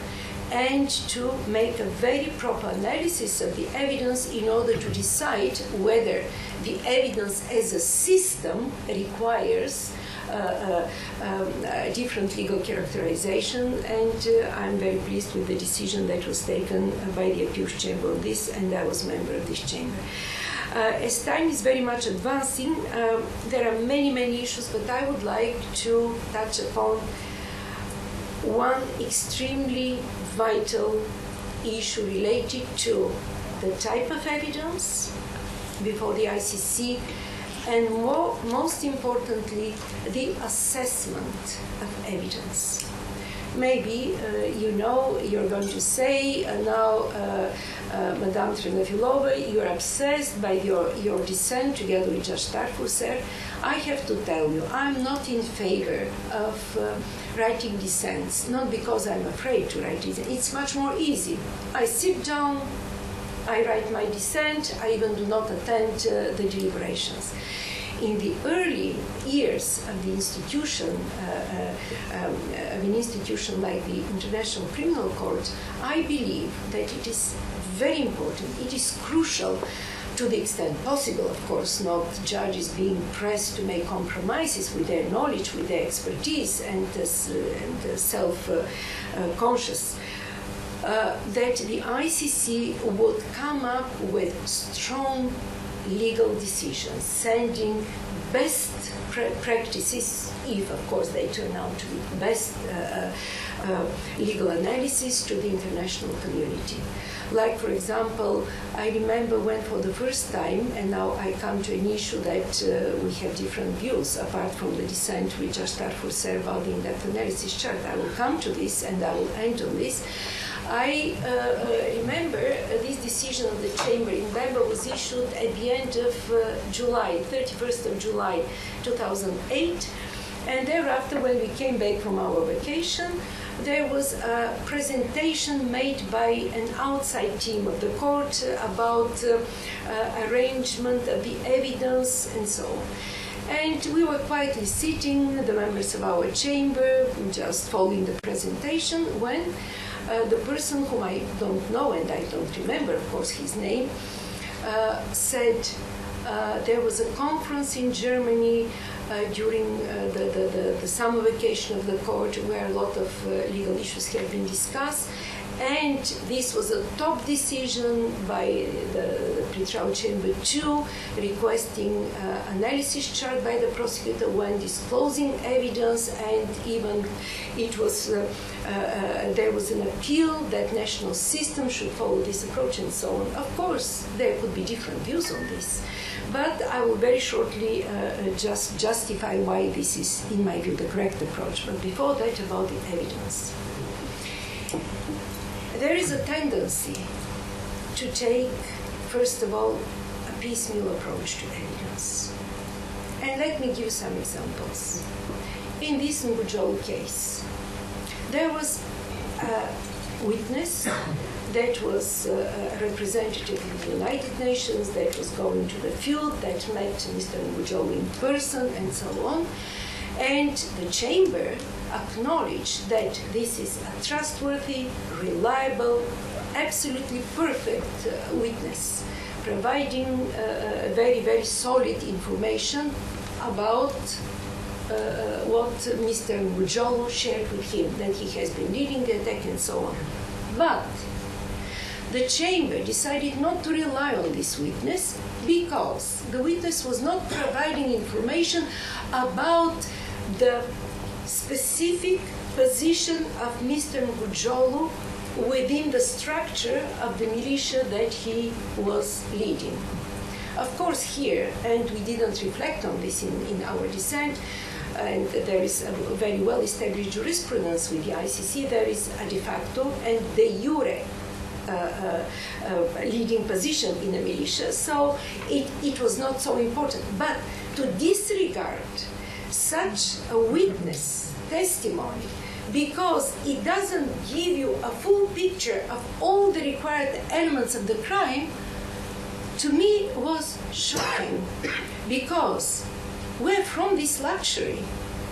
and to make a very proper analysis of the evidence in order to decide whether the evidence as a system requires a different legal characterization, and I'm very pleased with the decision that was taken by the Appeals Chamber on this, and I was a member of this chamber. As time is very much advancing, there are many issues, but I would like to touch upon one extremely vital issue related to the type of evidence before the ICC, and most importantly, the assessment of evidence. Maybe you're going to say now, Madame Trendafilova, you're obsessed by your dissent together with Judge Tarfur. I have to tell you, I'm not in favor of writing dissents, not because I'm afraid to write dissent. It's much more easy. I sit down, I write my dissent, I even do not attend the deliberations. In the early years of the institution, of an institution like the International Criminal Court, I believe that it is very important, it is crucial, to the extent possible, of course, not judges being pressed to make compromises with their knowledge, with their expertise, and self-conscious, that the ICC would come up with strong legal decisions, sending best practices, if of course they turn out to be best legal analysis, to the international community. Like, for example, I remember when for the first time, and now I come to an issue that we have different views, apart from the dissent with Judge Tarfur about the in-depth analysis chart. I will come to this and I will end on this. I remember this decision of the Chamber in Bamber was issued at the end of July, 31st of July 2008, and thereafter, when we came back from our vacation, there was a presentation made by an outside team of the court about arrangement of the evidence and so on. And we were quietly sitting, the members of our chamber, just following the presentation, when the person whom I don't know, and I don't remember, of course, his name, said there was a conference in Germany during the summer vacation of the court, where a lot of legal issues have been discussed, and this was a top decision by the pretrial chamber 2, requesting analysis chart by the prosecutor when disclosing evidence, and even it was there was an appeal that national system should follow this approach and so on. Of course, there could be different views on this, but I will very shortly just justify why this is, in my view, the correct approach. But before that, about the evidence. There is a tendency to take, first of all, a piecemeal approach to evidence. And let me give some examples. In this Ngujolo case, there was a witness that was a representative of the United Nations, that was going to the field, that met Mr. Ngujolo in person, and so on. And the chamber acknowledged that this is a trustworthy, reliable, absolutely perfect witness, providing very solid information about what Mr. Ngujolo shared with him, that he has been leading the attack and so on. But the chamber decided not to rely on this witness because the witness was not providing information about the specific position of Mr. Ngujolo within the structure of the militia that he was leading. Of course, here, and we didn't reflect on this in our dissent, and there is a very well-established jurisprudence with the ICC, there is a de facto and de jure leading position in the militia, so it was not so important. But to disregard such a witness testimony because it doesn't give you a full picture of all the required elements of the crime, to me was shocking, because we're from this luxury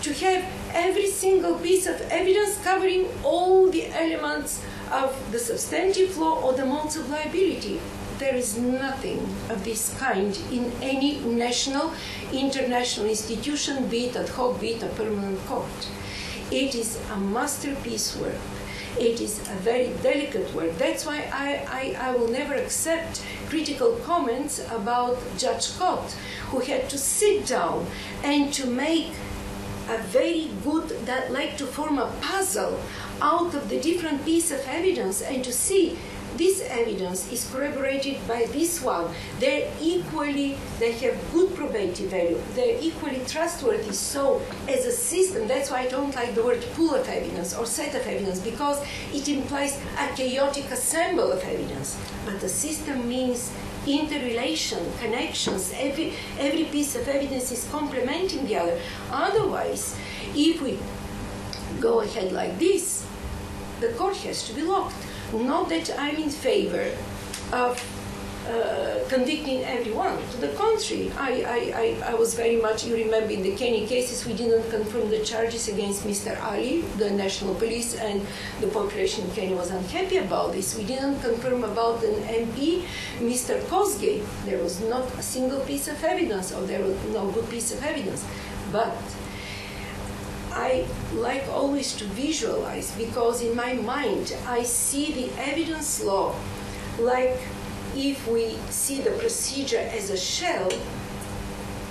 to have every single piece of evidence covering all the elements of the substantive law or the modes of liability. There is nothing of this kind in any national, international institution, be it ad hoc, be it a permanent court. It is a masterpiece work. It is a very delicate work. That's why I will never accept critical comments about Judge Scott, who had to sit down and to make a very good, that like to form a puzzle out of the different pieces of evidence and to see this evidence is corroborated by this one. They have good probative value. They're equally trustworthy. So as a system, that's why I don't like the word pool of evidence or set of evidence, because it implies a chaotic assemble of evidence. But the system means interrelation, connections. Every piece of evidence is complementing the other. Otherwise, if we go ahead like this, the court has to be locked. Not that I'm in favor of convicting everyone. To the contrary, I was very much, you remember in the Kenny cases, we didn't confirm the charges against Mr. Ali, the national police, and the population in Kenya was unhappy about this. We didn't confirm about an MP, Mr. Kosgei. There was not a single piece of evidence, or there was no good piece of evidence. But I like always to visualize, because in my mind I see the evidence law like if we see the procedure as a shell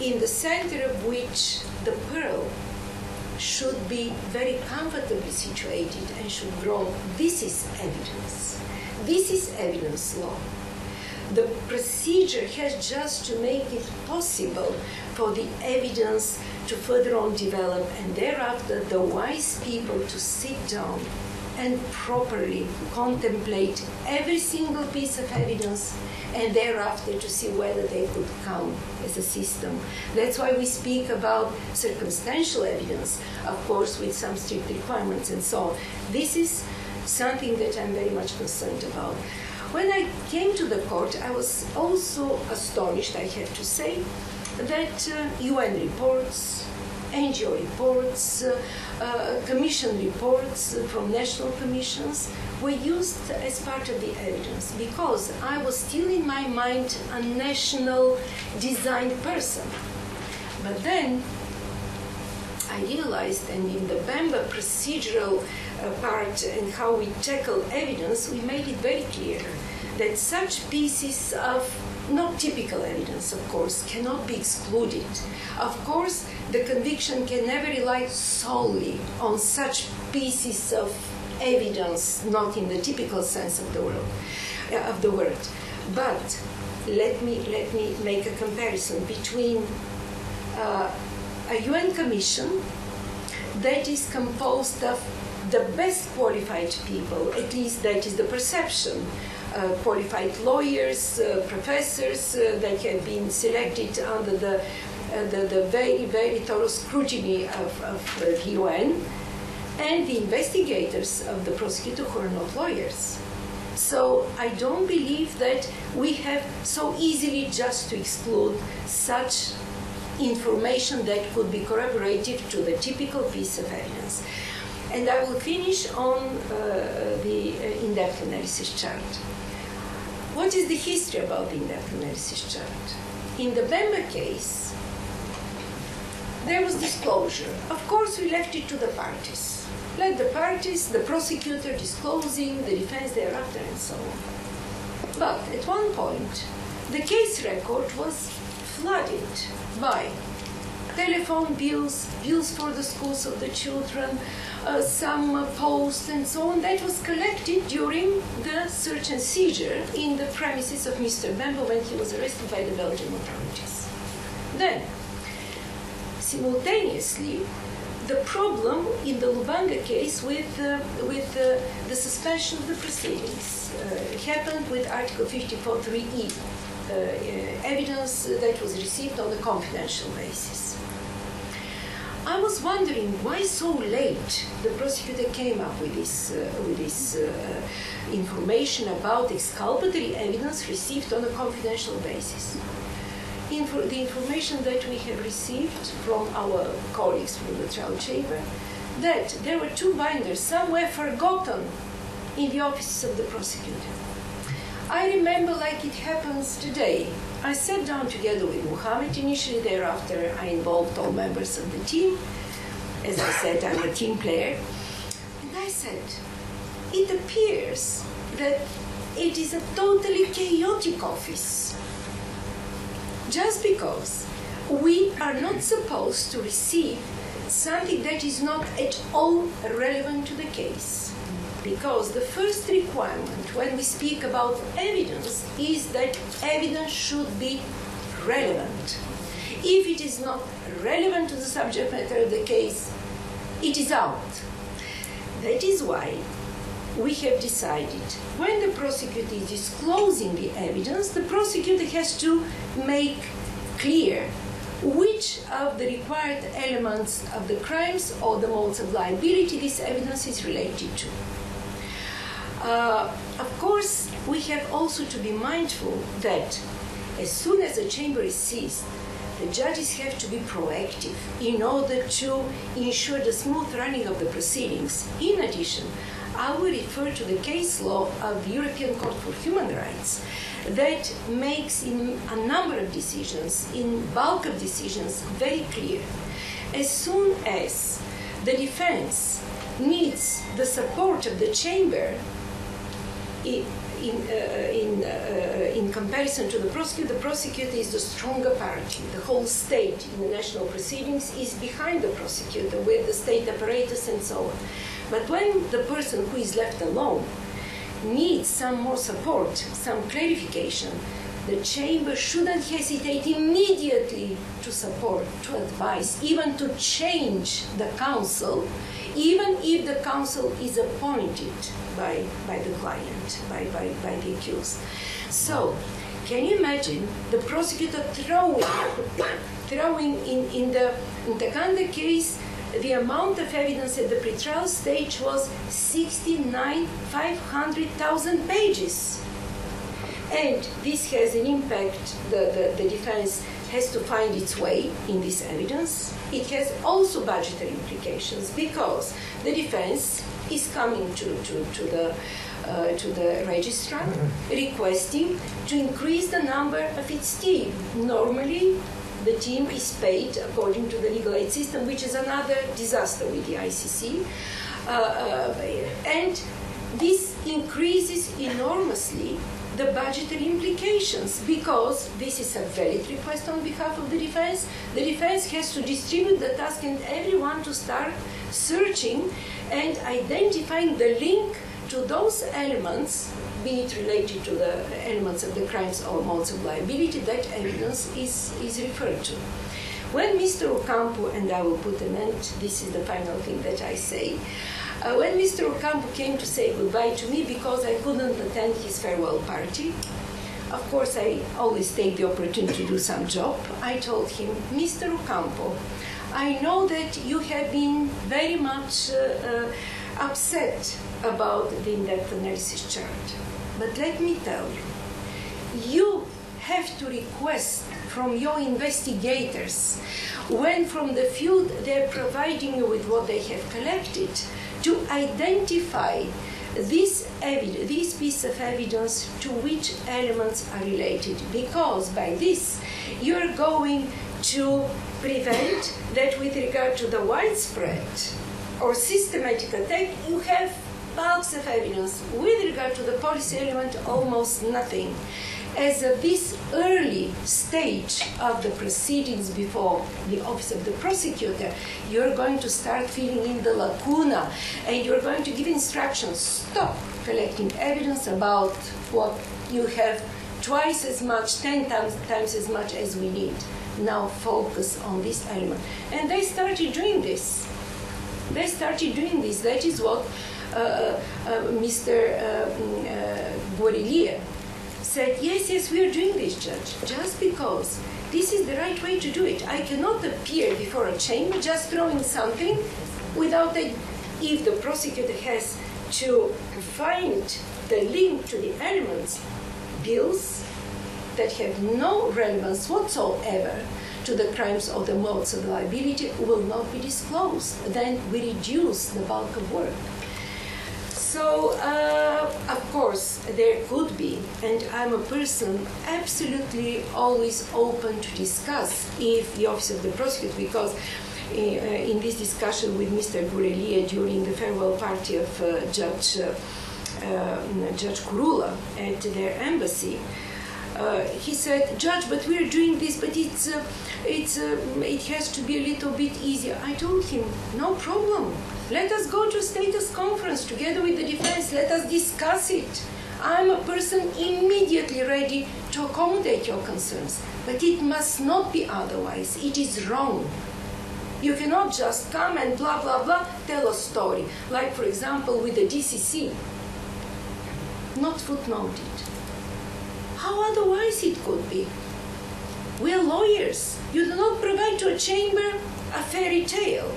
in the center of which the pearl should be very comfortably situated and should grow. This is evidence. This is evidence law. The procedure has just to make it possible for the evidence to further on develop, and thereafter the wise people to sit down and properly contemplate every single piece of evidence, and thereafter to see whether they could count as a system. That's why we speak about circumstantial evidence, of course, with some strict requirements and so on. This is something that I'm very much concerned about. When I came to the court, I was also astonished, I have to say, that UN reports, NGO reports, commission reports from national commissions were used as part of the evidence, because I was still in my mind a national designed person. But then I realized, and in the Bamba procedural part and how we tackle evidence, we made it very clear that such pieces of not typical evidence, of course, cannot be excluded. Of course, the conviction can never rely solely on such pieces of evidence, not in the typical sense of the word. But let me make a comparison between a UN commission that is composed of the best qualified people, at least that is the perception, qualified lawyers, professors that have been selected under the very, very thorough scrutiny of the UN, and the investigators of the prosecutor who are not lawyers. So I don't believe that we have so easily just to exclude such information that could be corroborative to the typical piece of evidence. And I will finish on the in-depth analysis chart. What is the history about the in-depth analysis chart? In the Bamba case, there was disclosure. Of course, we left it to the parties. Let the parties, the prosecutor disclosing, the defense thereafter, and so on. But at one point, the case record was flooded by telephone bills, bills for the schools of the children, some posts and so on, that was collected during the search and seizure in the premises of Mr. Bamba when he was arrested by the Belgian authorities. Then, simultaneously, the problem in the Lubanga case with the suspension of the proceedings happened with Article 54.3e, evidence that was received on a confidential basis. I was wondering why so late the prosecutor came up with this information about exculpatory evidence received on a confidential basis. The information that we have received from our colleagues from the trial chamber, that there were 2 binders, some were forgotten in the offices of the prosecutor. I remember like it happens today. I sat down together with Mohammed initially, thereafter I involved all members of the team. As I said, I'm a team player. And I said, it appears that it is a totally chaotic office. Just because we are not supposed to receive something that is not at all relevant to the case. Because the first requirement when we speak about evidence is that evidence should be relevant. If it is not relevant to the subject matter of the case, it is out. That is why we have decided when the prosecutor is disclosing the evidence, the prosecutor has to make clear which of the required elements of the crimes or the modes of liability this evidence is related to. Of course, we have also to be mindful that as soon as the chamber is seized, the judges have to be proactive in order to ensure the smooth running of the proceedings. In addition, I will refer to the case law of the European Court for Human Rights that makes in a number of decisions, in bulk of decisions, very clear. As soon as the defense needs the support of the chamber in comparison to the prosecutor is the stronger party. The whole state in the national proceedings is behind the prosecutor with the state apparatus and so on. But when the person who is left alone needs some more support, some clarification, the chamber shouldn't hesitate immediately to support, to advise, even to change the counsel, even if the counsel is appointed by the client, by the accused. So, can you imagine the prosecutor throwing in the Ntaganda case, the amount of evidence at the pretrial stage was 500,000 pages. And this has an impact, the defense has to find its way in this evidence. It has also budgetary implications because the defense is coming to the registrar requesting to increase the number of its team. Normally, the team is paid according to the legal aid system, which is another disaster with the ICC. And this increases enormously the budgetary implications because this is a valid request on behalf of the defense. The defense has to distribute the task and everyone to start searching and identifying the link to those elements, be it related to the elements of the crimes or modes of liability, that evidence is referred to. When Mr. Ocampo, and I will put an end, this is the final thing that I say, when Mr. Ocampo came to say goodbye to me because I couldn't attend his farewell party, of course I always take the opportunity to do some job, I told him, Mr. Ocampo, I know that you have been very much upset about the in-depth analysis chart, but let me tell you, you have to request from your investigators, when from the field they're providing you with what they have collected, to identify this piece of evidence to which elements are related, because by this you're going to prevent that with regard to the widespread or systematic attack, you have bulks of evidence. With regard to the policy element, almost nothing. As of this early stage of the proceedings before the office of the prosecutor, you're going to start filling in the lacuna and you're going to give instructions, stop collecting evidence about what you have twice as much, 10 times as much as we need. Now focus on this element. And they started doing this. They started doing this. That is what Mr. Borrelia said, yes, we are doing this, Judge, just because this is the right way to do it. I cannot appear before a chamber just throwing something without a, if the prosecutor has to find the link to the elements, bills that have no relevance whatsoever to the crimes or the modes of liability will not be disclosed. Then we reduce the bulk of work. So, of course, there could be, and I'm a person absolutely always open to discuss if the Office of the Prosecutor, because in this discussion with Mr. Borrelia during the farewell party of Judge Kurula at their embassy, he said, Judge, but we're doing this, but it has to be a little bit easier. I told him, no problem. Let us go to status conference together with the defense. Let us discuss it. I'm a person immediately ready to accommodate your concerns, but it must not be otherwise. It is wrong. You cannot just come and blah, blah, blah, tell a story. Like, for example, with the DCC. Not footnoted. How otherwise it could be? We are lawyers. You do not provide to a chamber a fairy tale.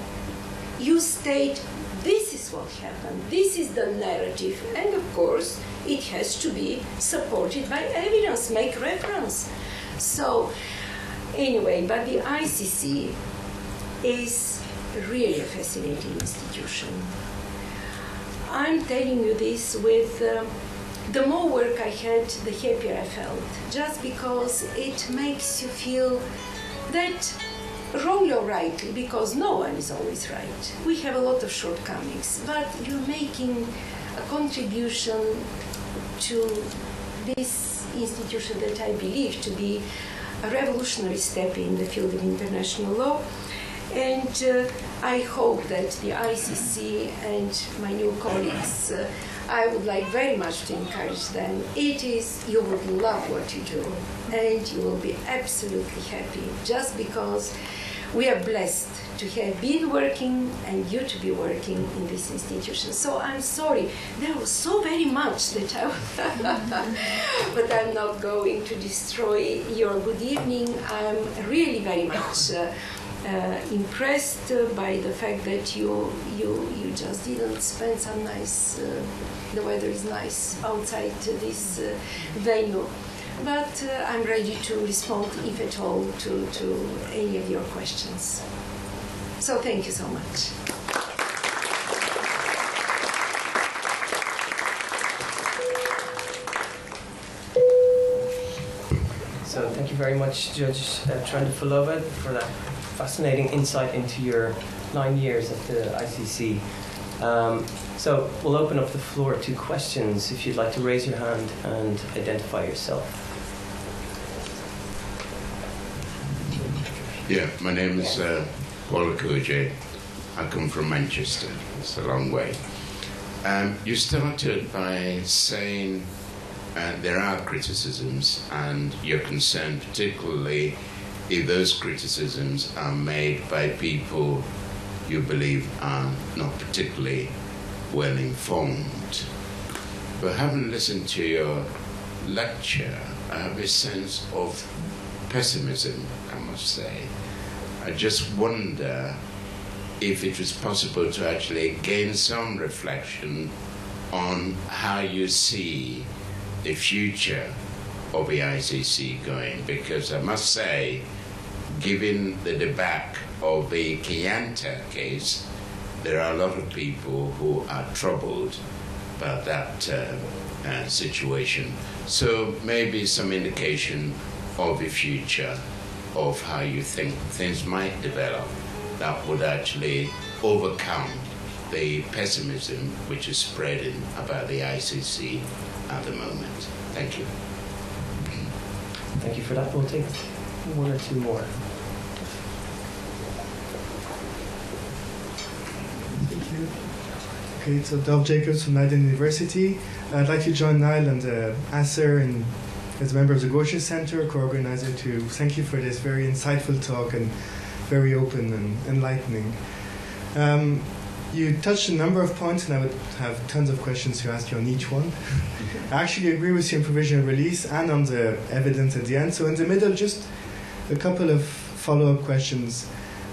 You state, this is what happened, this is the narrative, and of course, it has to be supported by evidence, make reference. So, anyway, but the ICC is really a fascinating institution. I'm telling you this with the more work I had, the happier I felt, just because it makes you feel that wrongly or rightly, because no one is always right. We have a lot of shortcomings, but you're making a contribution to this institution that I believe to be a revolutionary step in the field of international law. And I hope that the ICC and my new colleagues, I would like very much to encourage them. You would love what you do, and you will be absolutely happy, just because we are blessed to have been working and you to be working in this institution. So I'm sorry, there was so very much that but I'm not going to destroy your good evening. I'm really very much impressed by the fact that you just didn't spend some nice, the weather is nice outside this venue. But I'm ready to respond, if at all, to any of your questions. So thank you so much. So thank you very much, Judge Trendafilova, for that fascinating insight into your 9 years at the ICC. So we'll open up the floor to questions if you'd like to raise your hand and identify yourself. Yeah, my name is Paul Koje. I come from Manchester. It's a long way. You started by saying there are criticisms, and you're concerned particularly if those criticisms are made by people you believe are not particularly well informed. But having listened to your lecture, I have a sense of pessimism, I must say. I just wonder if it was possible to actually gain some reflection on how you see the future of the ICC going, because I must say, given the debate of the Chianta case, there are a lot of people who are troubled about that situation. So maybe some indication of the future of how you think things might develop that would actually overcome the pessimism which is spreading about the ICC at the moment. Thank you. Thank you for that. We'll take one or two more. Thank you. Okay, so Dov Jacobs from Leiden University. I'd like to join Niall and Asser and as a member of the Gosha Center, co-organizer, to thank you for this very insightful talk and very open and enlightening. You touched a number of points, and I would have tons of questions to ask you on each one. I actually agree with you on provisional release and on the evidence at the end. So in the middle, just a couple of follow-up questions.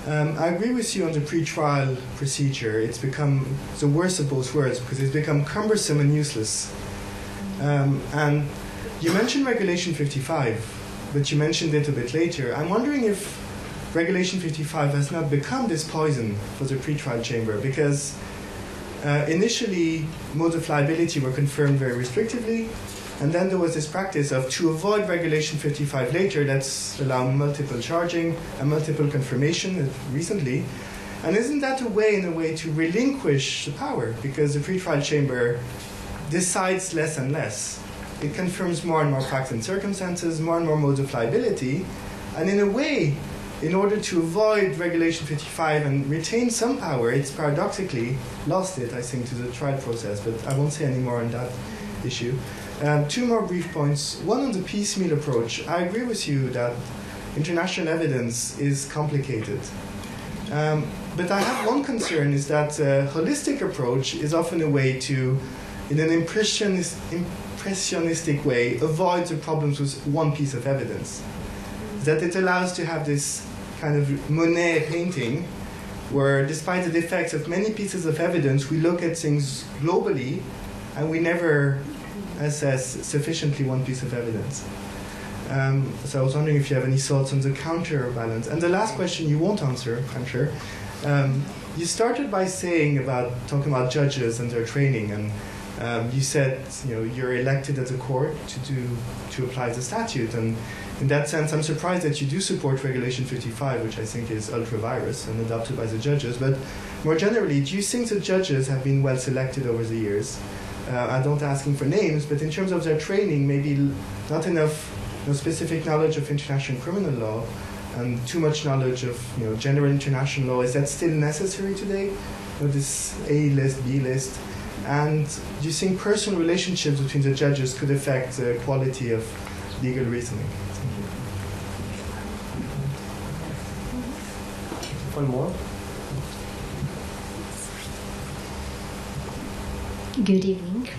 I agree with you on the pre-trial procedure. It's become the worst of both worlds because it's become cumbersome and useless. And you mentioned Regulation 55, but you mentioned it a bit later. I'm wondering if Regulation 55 has not become this poison for the pre-trial chamber, because initially modes of liability were confirmed very restrictively, and then there was this practice of, to avoid Regulation 55 later, let's allow multiple charging and multiple confirmation recently. And isn't that a way, in a way, to relinquish the power? Because the pre-trial chamber decides less and less. It confirms more and more facts and circumstances, more and more modes of liability, and in a way, in order to avoid Regulation 55 and retain some power, it's paradoxically lost it, I think, to the trial process, but I won't say any more on that issue. Two more brief points. One on the piecemeal approach. I agree with you that international evidence is complicated. But I have one concern, is that a holistic approach is often a way to, in an impressionistic way, avoid the problems with one piece of evidence. That it allows to have this kind of Monet painting, where despite the defects of many pieces of evidence, we look at things globally, and we never assess sufficiently one piece of evidence. So I was wondering if you have any thoughts on the counterbalance. And the last question you won't answer, I'm sure. You started by talking about judges and their training, and you said you're elected as a court to apply the statute, and in that sense, I'm surprised that you do support Regulation 55, which I think is ultra-virus and adopted by the judges. But more generally, do you think the judges have been well selected over the years? I don't asking for names, but in terms of their training, maybe not enough specific knowledge of international criminal law and too much knowledge of general international law. Is that still necessary today? This A list, B list? And do you think personal relationships between the judges could affect the quality of legal reasoning? One more. Good evening.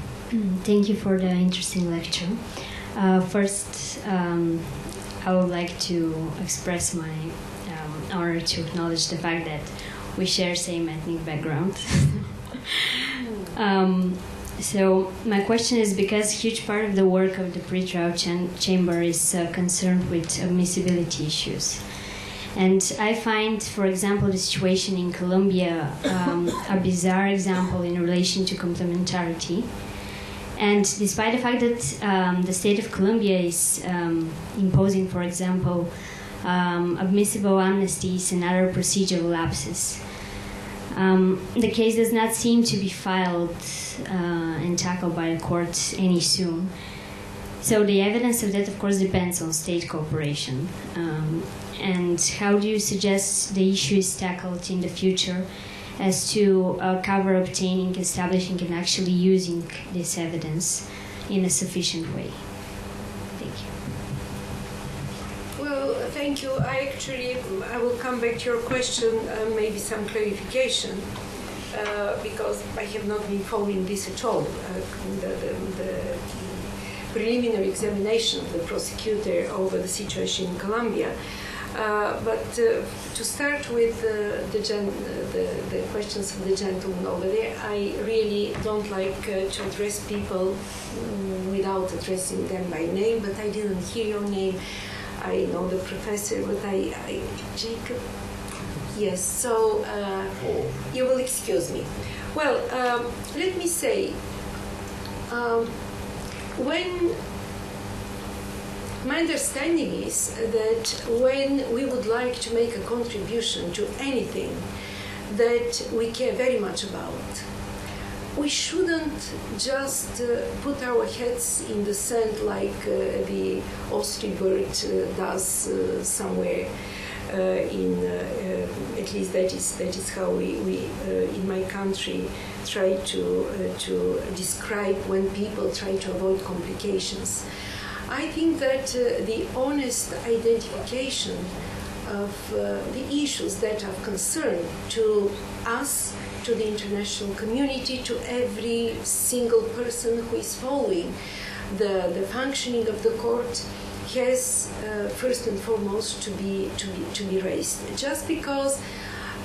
Thank you for the interesting lecture. First, I would like to express my honor to acknowledge the fact that we share same ethnic background. So my question is, because a huge part of the work of the pre-trial chamber is concerned with admissibility issues. And I find, for example, the situation in Colombia a bizarre example in relation to complementarity. And despite the fact that the state of Colombia is imposing, for example, admissible amnesties and other procedural lapses, the case does not seem to be filed and tackled by the court any soon. So the evidence of that, of course, depends on state cooperation. And how do you suggest the issue is tackled in the future as to cover obtaining, establishing, and actually using this evidence in a sufficient way? Thank you. Well, thank you. I will come back to your question, maybe some clarification, because I have not been following this at all. The preliminary examination of the prosecutor over the situation in Colombia. But to start with the questions of the gentleman over there, I really don't like to address people without addressing them by name, but I didn't hear your name. I know the professor, but Jacob? Yes, so you will excuse me. Well, let me say, my understanding is that when we would like to make a contribution to anything that we care very much about, we shouldn't just put our heads in the sand like the Austrian bird does somewhere. At least that is how we in my country try to describe when people try to avoid complications. I think that the honest identification of the issues that are concerned to us to the international community, to every single person who is following the functioning of the court, has first and foremost to be raised. Just because,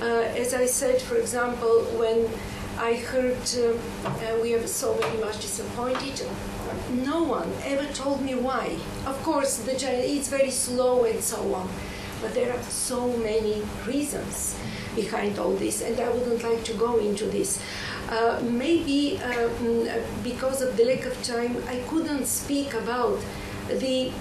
as I said, for example, when I heard we are so very much disappointed, no one ever told me why. Of course, it's very slow and so on, but there are so many reasons behind all this, and I wouldn't like to go into this. Maybe because of the lack of time, I couldn't speak about the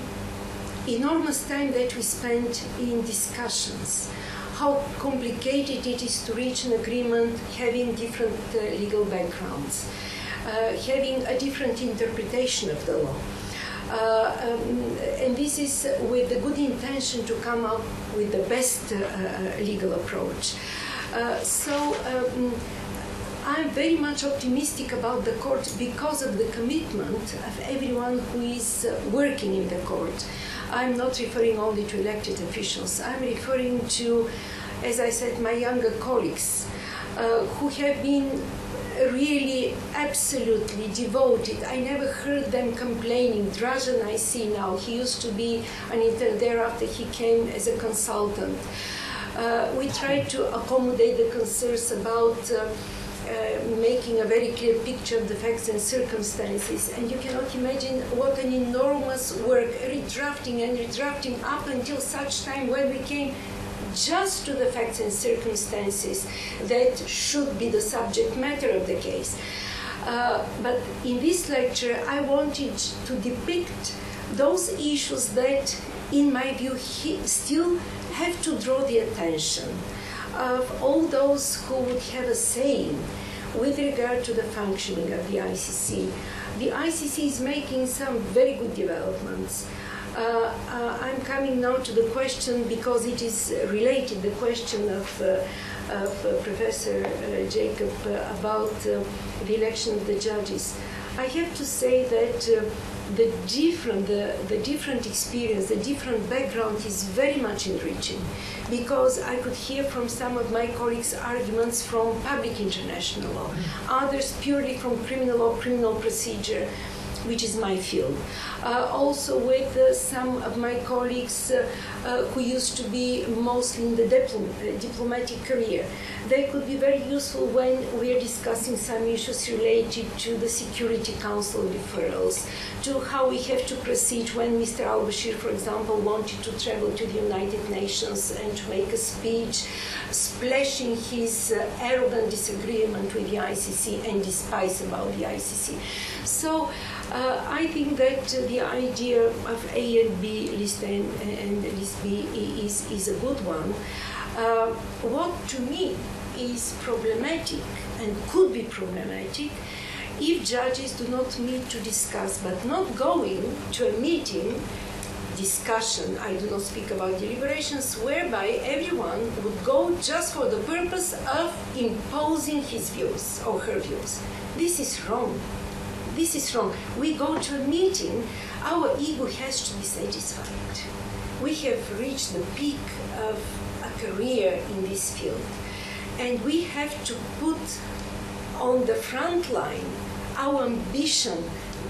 enormous time that we spent in discussions, how complicated it is to reach an agreement having different legal backgrounds, having a different interpretation of the law. And this is with the good intention to come up with the best legal approach. I'm very much optimistic about the court because of the commitment of everyone who is working in the court. I'm not referring only to elected officials. I'm referring to, as I said, my younger colleagues who have been really absolutely devoted. I never heard them complaining. Dražen, I see now, he used to be an intern. Thereafter he came as a consultant. We tried to accommodate the concerns about making a very clear picture of the facts and circumstances, and you cannot imagine what an enormous work, redrafting and redrafting up until such time when we came just to the facts and circumstances that should be the subject matter of the case. But in this lecture, I wanted to depict those issues that, in my view, still have to draw the attention of all those who would have a say with regard to the functioning of the ICC. The ICC is making some very good developments. I'm coming now to the question, because it is related, the question of Professor Jacob about the election of the judges. I have to say that the different experience, the different background is very much enriching, because I could hear from some of my colleagues arguments from public international law, others purely from criminal law, criminal procedure, which is my field. Also with some of my colleagues who used to be mostly in the diplomatic career. They could be very useful when we are discussing some issues related to the Security Council referrals, to how we have to proceed when Mr. al-Bashir, for example, wanted to travel to the United Nations and to make a speech splashing his arrogant disagreement with the ICC and despise about the ICC. So I think that the idea of A and B list and list B is a good one. What to me is problematic and could be problematic if judges do not meet to discuss, but not going to a meeting, discussion, I do not speak about deliberations, whereby everyone would go just for the purpose of imposing his views or her views. This is wrong. This is wrong. We go to a meeting, our ego has to be satisfied. We have reached the peak of a career in this field, and we have to put on the front line our ambition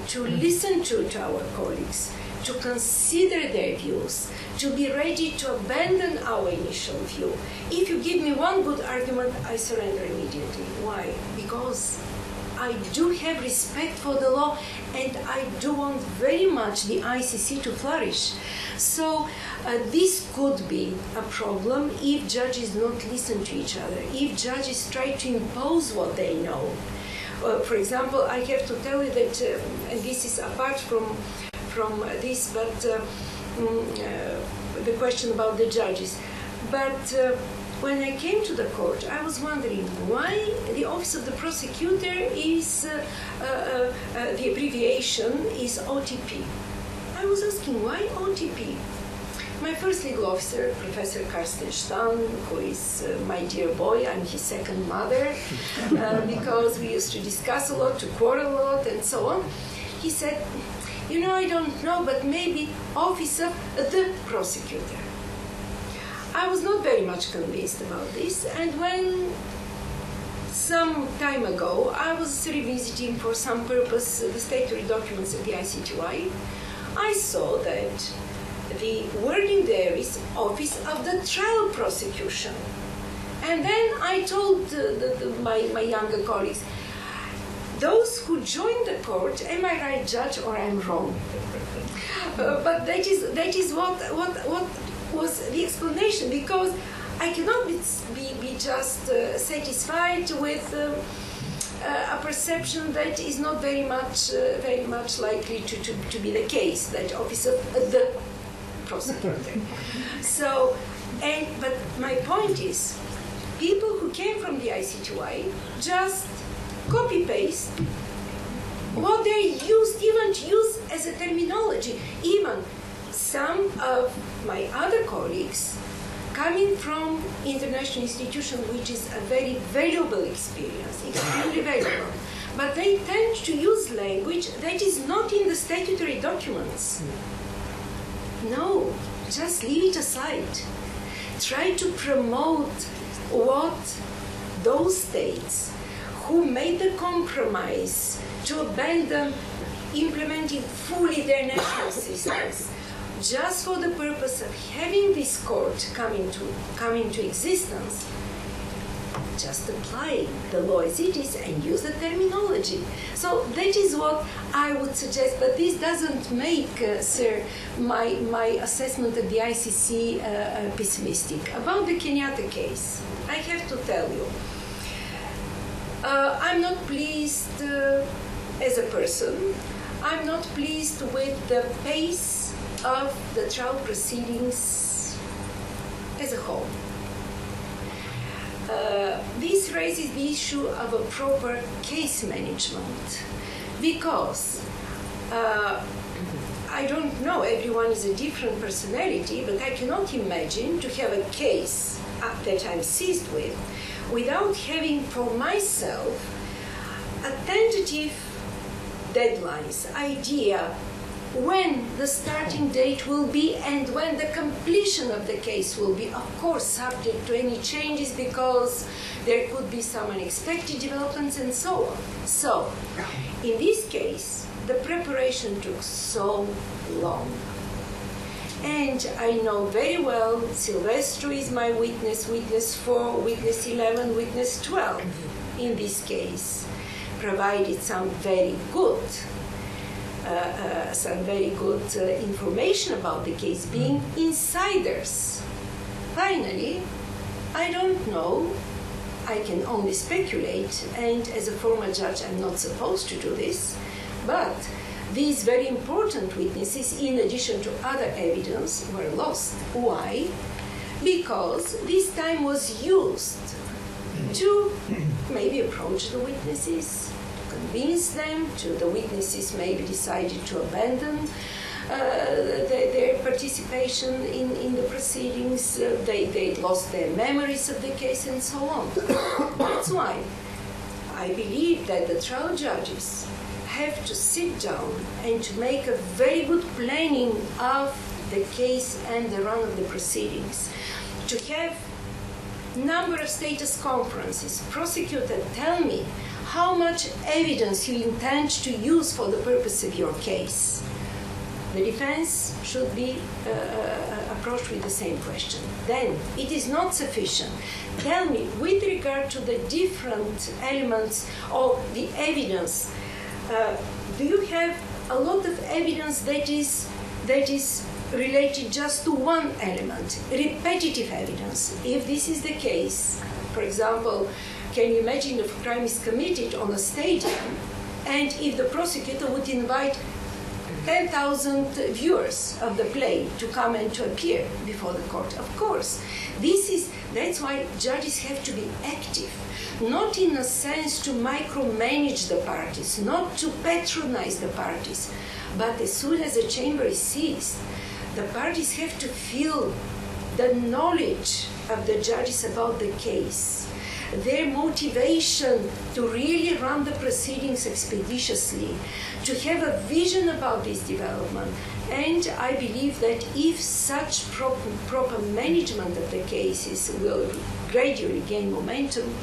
to listen to our colleagues, to consider their views, to be ready to abandon our initial view. If you give me one good argument, I surrender immediately. Why? Because I do have respect for the law, and I do want very much the ICC to flourish. So this could be a problem if judges don't listen to each other, if judges try to impose what they know. For example, I have to tell you that, and this is apart from this, but the question about the judges. But when I came to the court, I was wondering why the Office of the Prosecutor is, the abbreviation is OTP. I was asking, why OTP? My first legal officer, Professor Carsten Stan, who is my dear boy, I'm his second mother, because we used to discuss a lot, to quarrel a lot, and so on. He said, you know, I don't know, but maybe Office of the Prosecutor. I was not very much convinced about this, and when some time ago, I was revisiting for some purpose the statutory documents of the ICTY. I saw that the wording there is Office of the Trial Prosecution. And then I told my younger colleagues, those who join the court, am I right, Judge, or I'm wrong? But that is what was the explanation, because I cannot be just satisfied with a perception that is not very much likely to be the case, that Office of the Prosecutor. So, but my point is, people who came from the ICTY just copy-paste what they even use as a terminology. Even some of my other colleagues coming from international institution, which is a very valuable experience, extremely valuable, but they tend to use language that is not in the statutory documents. No, just leave it aside. Try to promote what those states who made the compromise to abandon implementing fully their national systems just for the purpose of having this court come into existence, just apply the law as it is and use the terminology. So that is what I would suggest, but this doesn't make, sir, my assessment of the ICC pessimistic. About the Kenyatta case, I have to tell you, I'm not pleased as a person. I'm not pleased with the pace of the trial proceedings as a whole. This raises the issue of a proper case management, because I don't know, everyone is a different personality, but I cannot imagine to have a case that I'm seized with without having for myself a tentative deadlines, idea when the starting date will be and when the completion of the case will be, of course subject to any changes because there could be some unexpected developments and so on. So, in this case, the preparation took so long. And I know very well, Silvestro is my witness, witness 4, witness 11, witness 12 in this case, provided some very good information about the case, being insiders. Finally, I don't know, I can only speculate, and as a former judge I'm not supposed to do this, but these very important witnesses, in addition to other evidence, were lost. Why? Because this time was used to maybe approach the witnesses, convince them, the witnesses maybe decided to abandon their participation in the proceedings, they lost their memories of the case and so on. That's why I believe that the trial judges have to sit down and to make a very good planning of the case and the run of the proceedings, to have number of status conferences. Prosecutor, tell me how much evidence you intend to use for the purpose of your case. The defense should be approached with the same question. Then, it is not sufficient. Tell me, with regard to the different elements of the evidence, do you have a lot of evidence that is related just to one element, repetitive evidence? If this is the case, for example, can you imagine if a crime is committed on a stadium, and if the prosecutor would invite 10,000 viewers of the play to come and to appear before the court? Of course, that's why judges have to be active, not in a sense to micromanage the parties, not to patronize the parties, but as soon as the chamber is seized, the parties have to feel the knowledge of the judges about the case, their motivation to really run the proceedings expeditiously, to have a vision about this development. And I believe that if such proper management of the cases will gradually gain momentum,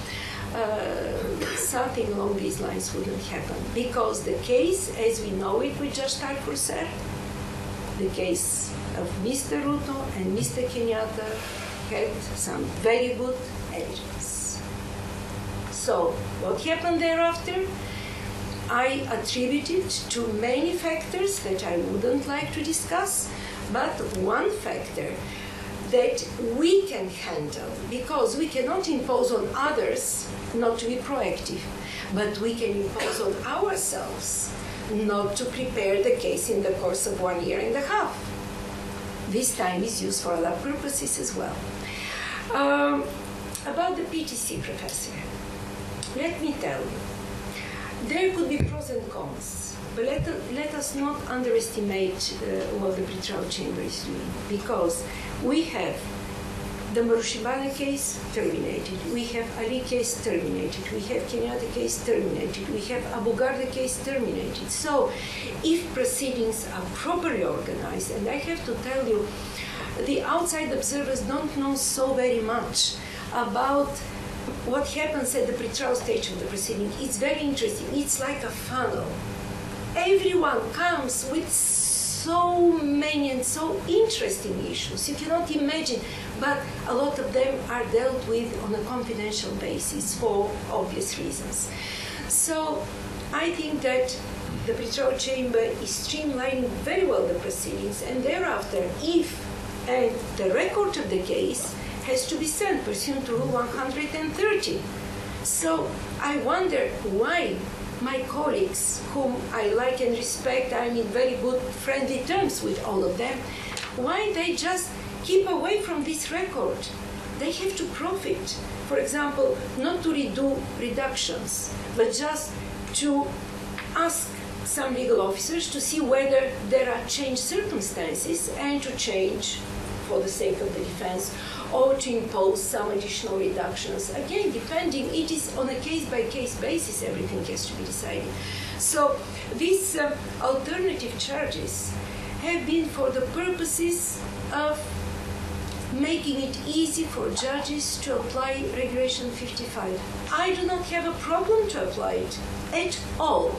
something along these lines wouldn't happen, because the case, as we know it with Judge Tarfurser, the case of Mr. Ruto and Mr. Kenyatta had some very good evidence. So what happened thereafter? I attribute it to many factors that I wouldn't like to discuss, but one factor that we can handle, because we cannot impose on others not to be proactive, but we can impose on ourselves not to prepare the case in the course of 1.5 years. This time is used for other purposes as well. About the PTC, Professor, let me tell you, there could be pros and cons, but let us not underestimate what the pretrial chamber is doing, because we have the Marushibana case terminated, we have Ali case terminated, we have Kenyatta case terminated, we have Abu Garda case terminated. So if proceedings are properly organized, and I have to tell you, the outside observers don't know so very much about what happens at the pretrial stage of the proceeding. It's very interesting. It's like a funnel. Everyone comes with so many and so interesting issues. You cannot imagine, but a lot of them are dealt with on a confidential basis for obvious reasons. So I think that the pretrial chamber is streamlining very well the proceedings, and thereafter, and the record of the case has to be sent pursuant to Rule 130. So I wonder why my colleagues, whom I like and respect, I'm in very good friendly terms with all of them, why they just keep away from this record. They have to profit. For example, not to redo reductions, but just to ask some legal officers to see whether there are changed circumstances and to change for the sake of the defense, or to impose some additional reductions. Again, depending, it is on a case-by-case basis, everything has to be decided. So these alternative charges have been for the purposes of making it easy for judges to apply Regulation 55. I do not have a problem to apply it at all.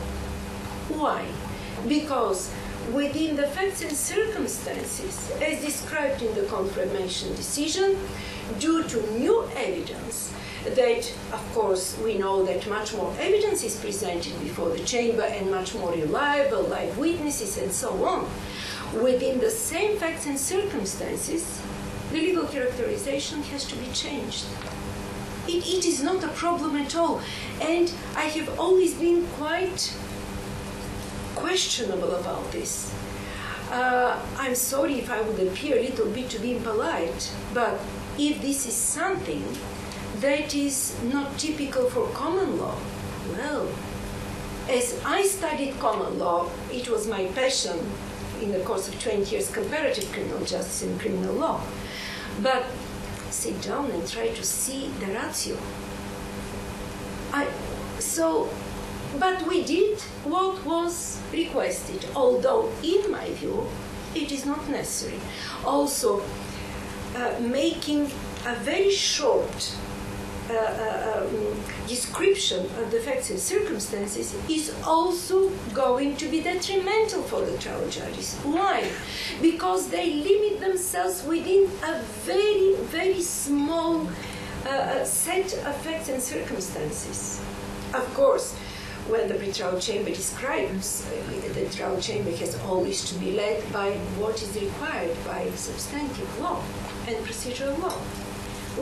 Why? Because within the facts and circumstances, as described in the confirmation decision, due to new evidence, that, of course, we know that much more evidence is presented before the chamber and much more reliable, live witnesses and so on. Within the same facts and circumstances, the legal characterization has to be changed. It is not a problem at all. And I have always been quite questionable about this. I'm sorry if I would appear a little bit to be impolite, but if this is something that is not typical for common law, well, as I studied common law, it was my passion in the course of 20 years, comparative criminal justice and criminal law. But sit down and try to see the ratio. But we did what was requested, although in my view, it is not necessary. Also, making a very short description of the facts and circumstances is also going to be detrimental for the trial judges. Why? Because they limit themselves within a very, very small set of facts and circumstances. Of course, when the pretrial chamber describes, the trial chamber has always to be led by what is required by substantive law and procedural law.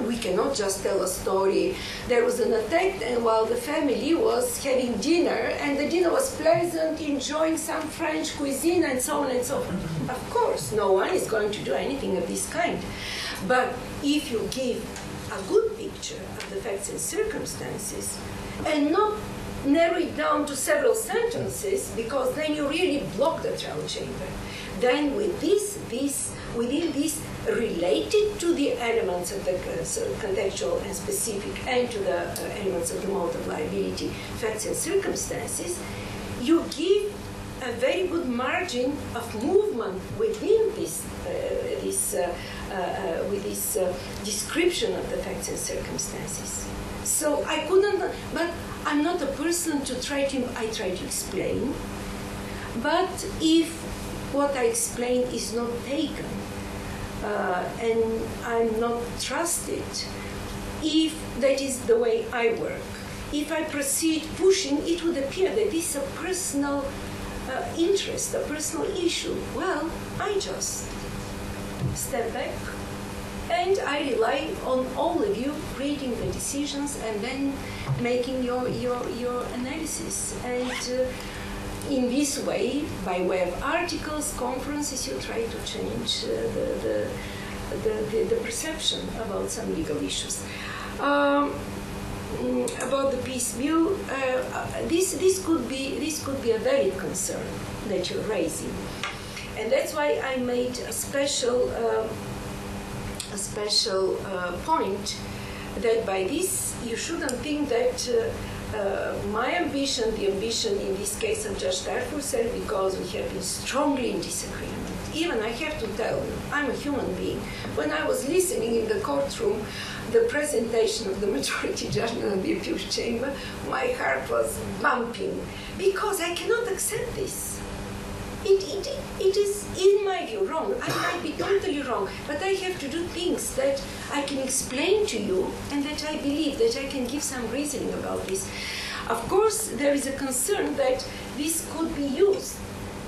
We cannot just tell a story. There was an attack, and while the family was having dinner, and the dinner was pleasant, enjoying some French cuisine, and so on and so forth. Of course, no one is going to do anything of this kind. But if you give a good picture of the facts and circumstances, and not narrow it down to several sentences, because then you really block the trial chamber. Then with within this related to the elements of the contextual and specific and to the elements of the mode of liability, facts and circumstances, you give a very good margin of movement within this description of the facts and circumstances. So I couldn't, but I'm not a person to try to explain. But if what I explain is not taken, and I'm not trusted, if that is the way I work, if I proceed pushing, it would appear that this is a personal interest, a personal issue. Well, I just step back and I rely on all of you reading the decisions and then making your analysis. And in this way, by way of articles, conferences, you try to change the perception about some legal issues. About the peace bill, this could be a valid concern that you're raising, and that's why I made a special point that by this you shouldn't think that my ambition, the ambition in this case of Judge Darfur said, because we have been strongly in disagreement. Even I have to tell you, I'm a human being. When I was listening in the courtroom, the presentation of the majority judgment of the appeals chamber, my heart was bumping because I cannot accept this. It is, in my view, wrong. I might be totally wrong, but I have to do things that I can explain to you and that I believe that I can give some reasoning about this. Of course, there is a concern that this could be used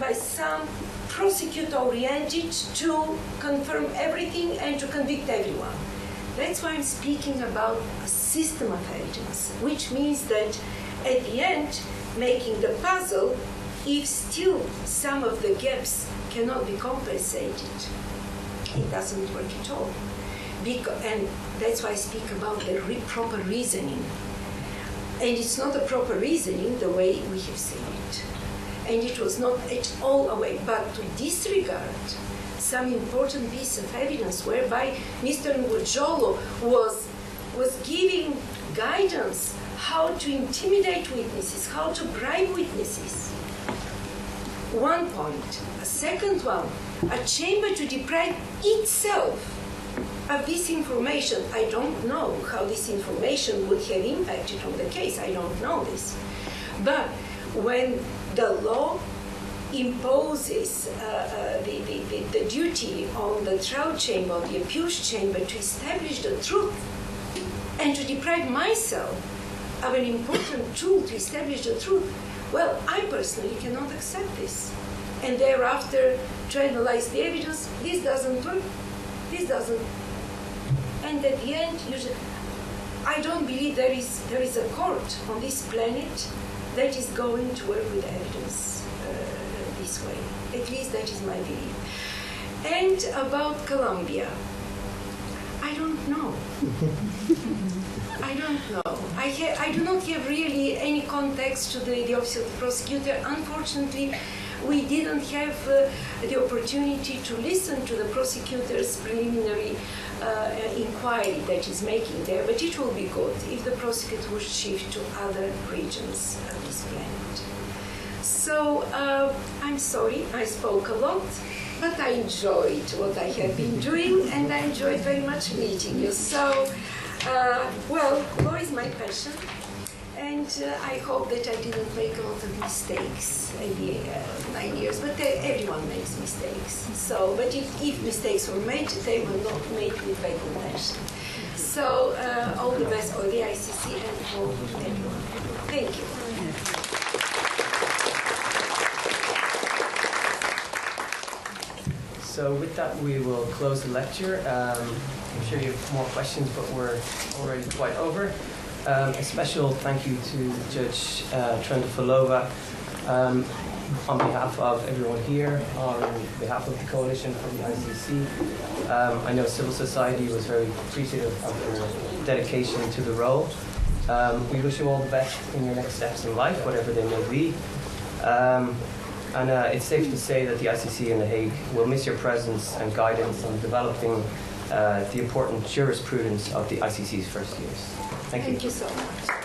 by some prosecutor oriented to confirm everything and to convict everyone. That's why I'm speaking about a system of evidence, which means that at the end, making the puzzle, if still some of the gaps cannot be compensated, it doesn't work at all. And that's why I speak about the proper reasoning. And it's not a proper reasoning the way we have seen it. And it was not at all a way, but to disregard some important piece of evidence whereby Mr. Ngujolo was giving guidance how to intimidate witnesses, how to bribe witnesses. One point. A second one, a chamber to deprive itself of this information. I don't know how this information would have impacted on the case. I don't know this. But when the law imposes the duty on the trial chamber, the appeals chamber, to establish the truth and to deprive myself of an important tool to establish the truth, well, I personally cannot accept this. And thereafter, to analyze the evidence, this doesn't work, this doesn't. And at the end, I don't believe there is a court on this planet that is going to work with evidence this way. At least that is my belief. And about Colombia, I don't know. I don't know. I do not have really any context to the Office of the Prosecutor. Unfortunately, we didn't have the opportunity to listen to the prosecutor's preliminary inquiry that is making there, but it will be good if the prosecutor would shift to other regions of this planet. So I'm sorry, I spoke a lot, but I enjoyed what I have been doing, and I enjoyed very much meeting you. So, well, law is my passion, and I hope that I didn't make a lot of mistakes in the 9 years, but everyone makes mistakes. So, but if mistakes were made, they were not made with bad intention. So, all the best for the ICC and for everyone. Thank you. So with that, we will close the lecture. I'm sure you have more questions, but we're already quite over. A special thank you to Judge Trendafilova on behalf of everyone here, on behalf of the Coalition for the ICC. I know civil society was very appreciative of your dedication to the role. We wish you all the best in your next steps in life, whatever they may be. And it's safe to say that the ICC in The Hague will miss your presence and guidance on developing the important jurisprudence of the ICC's first years. Thank you. Thank you so much.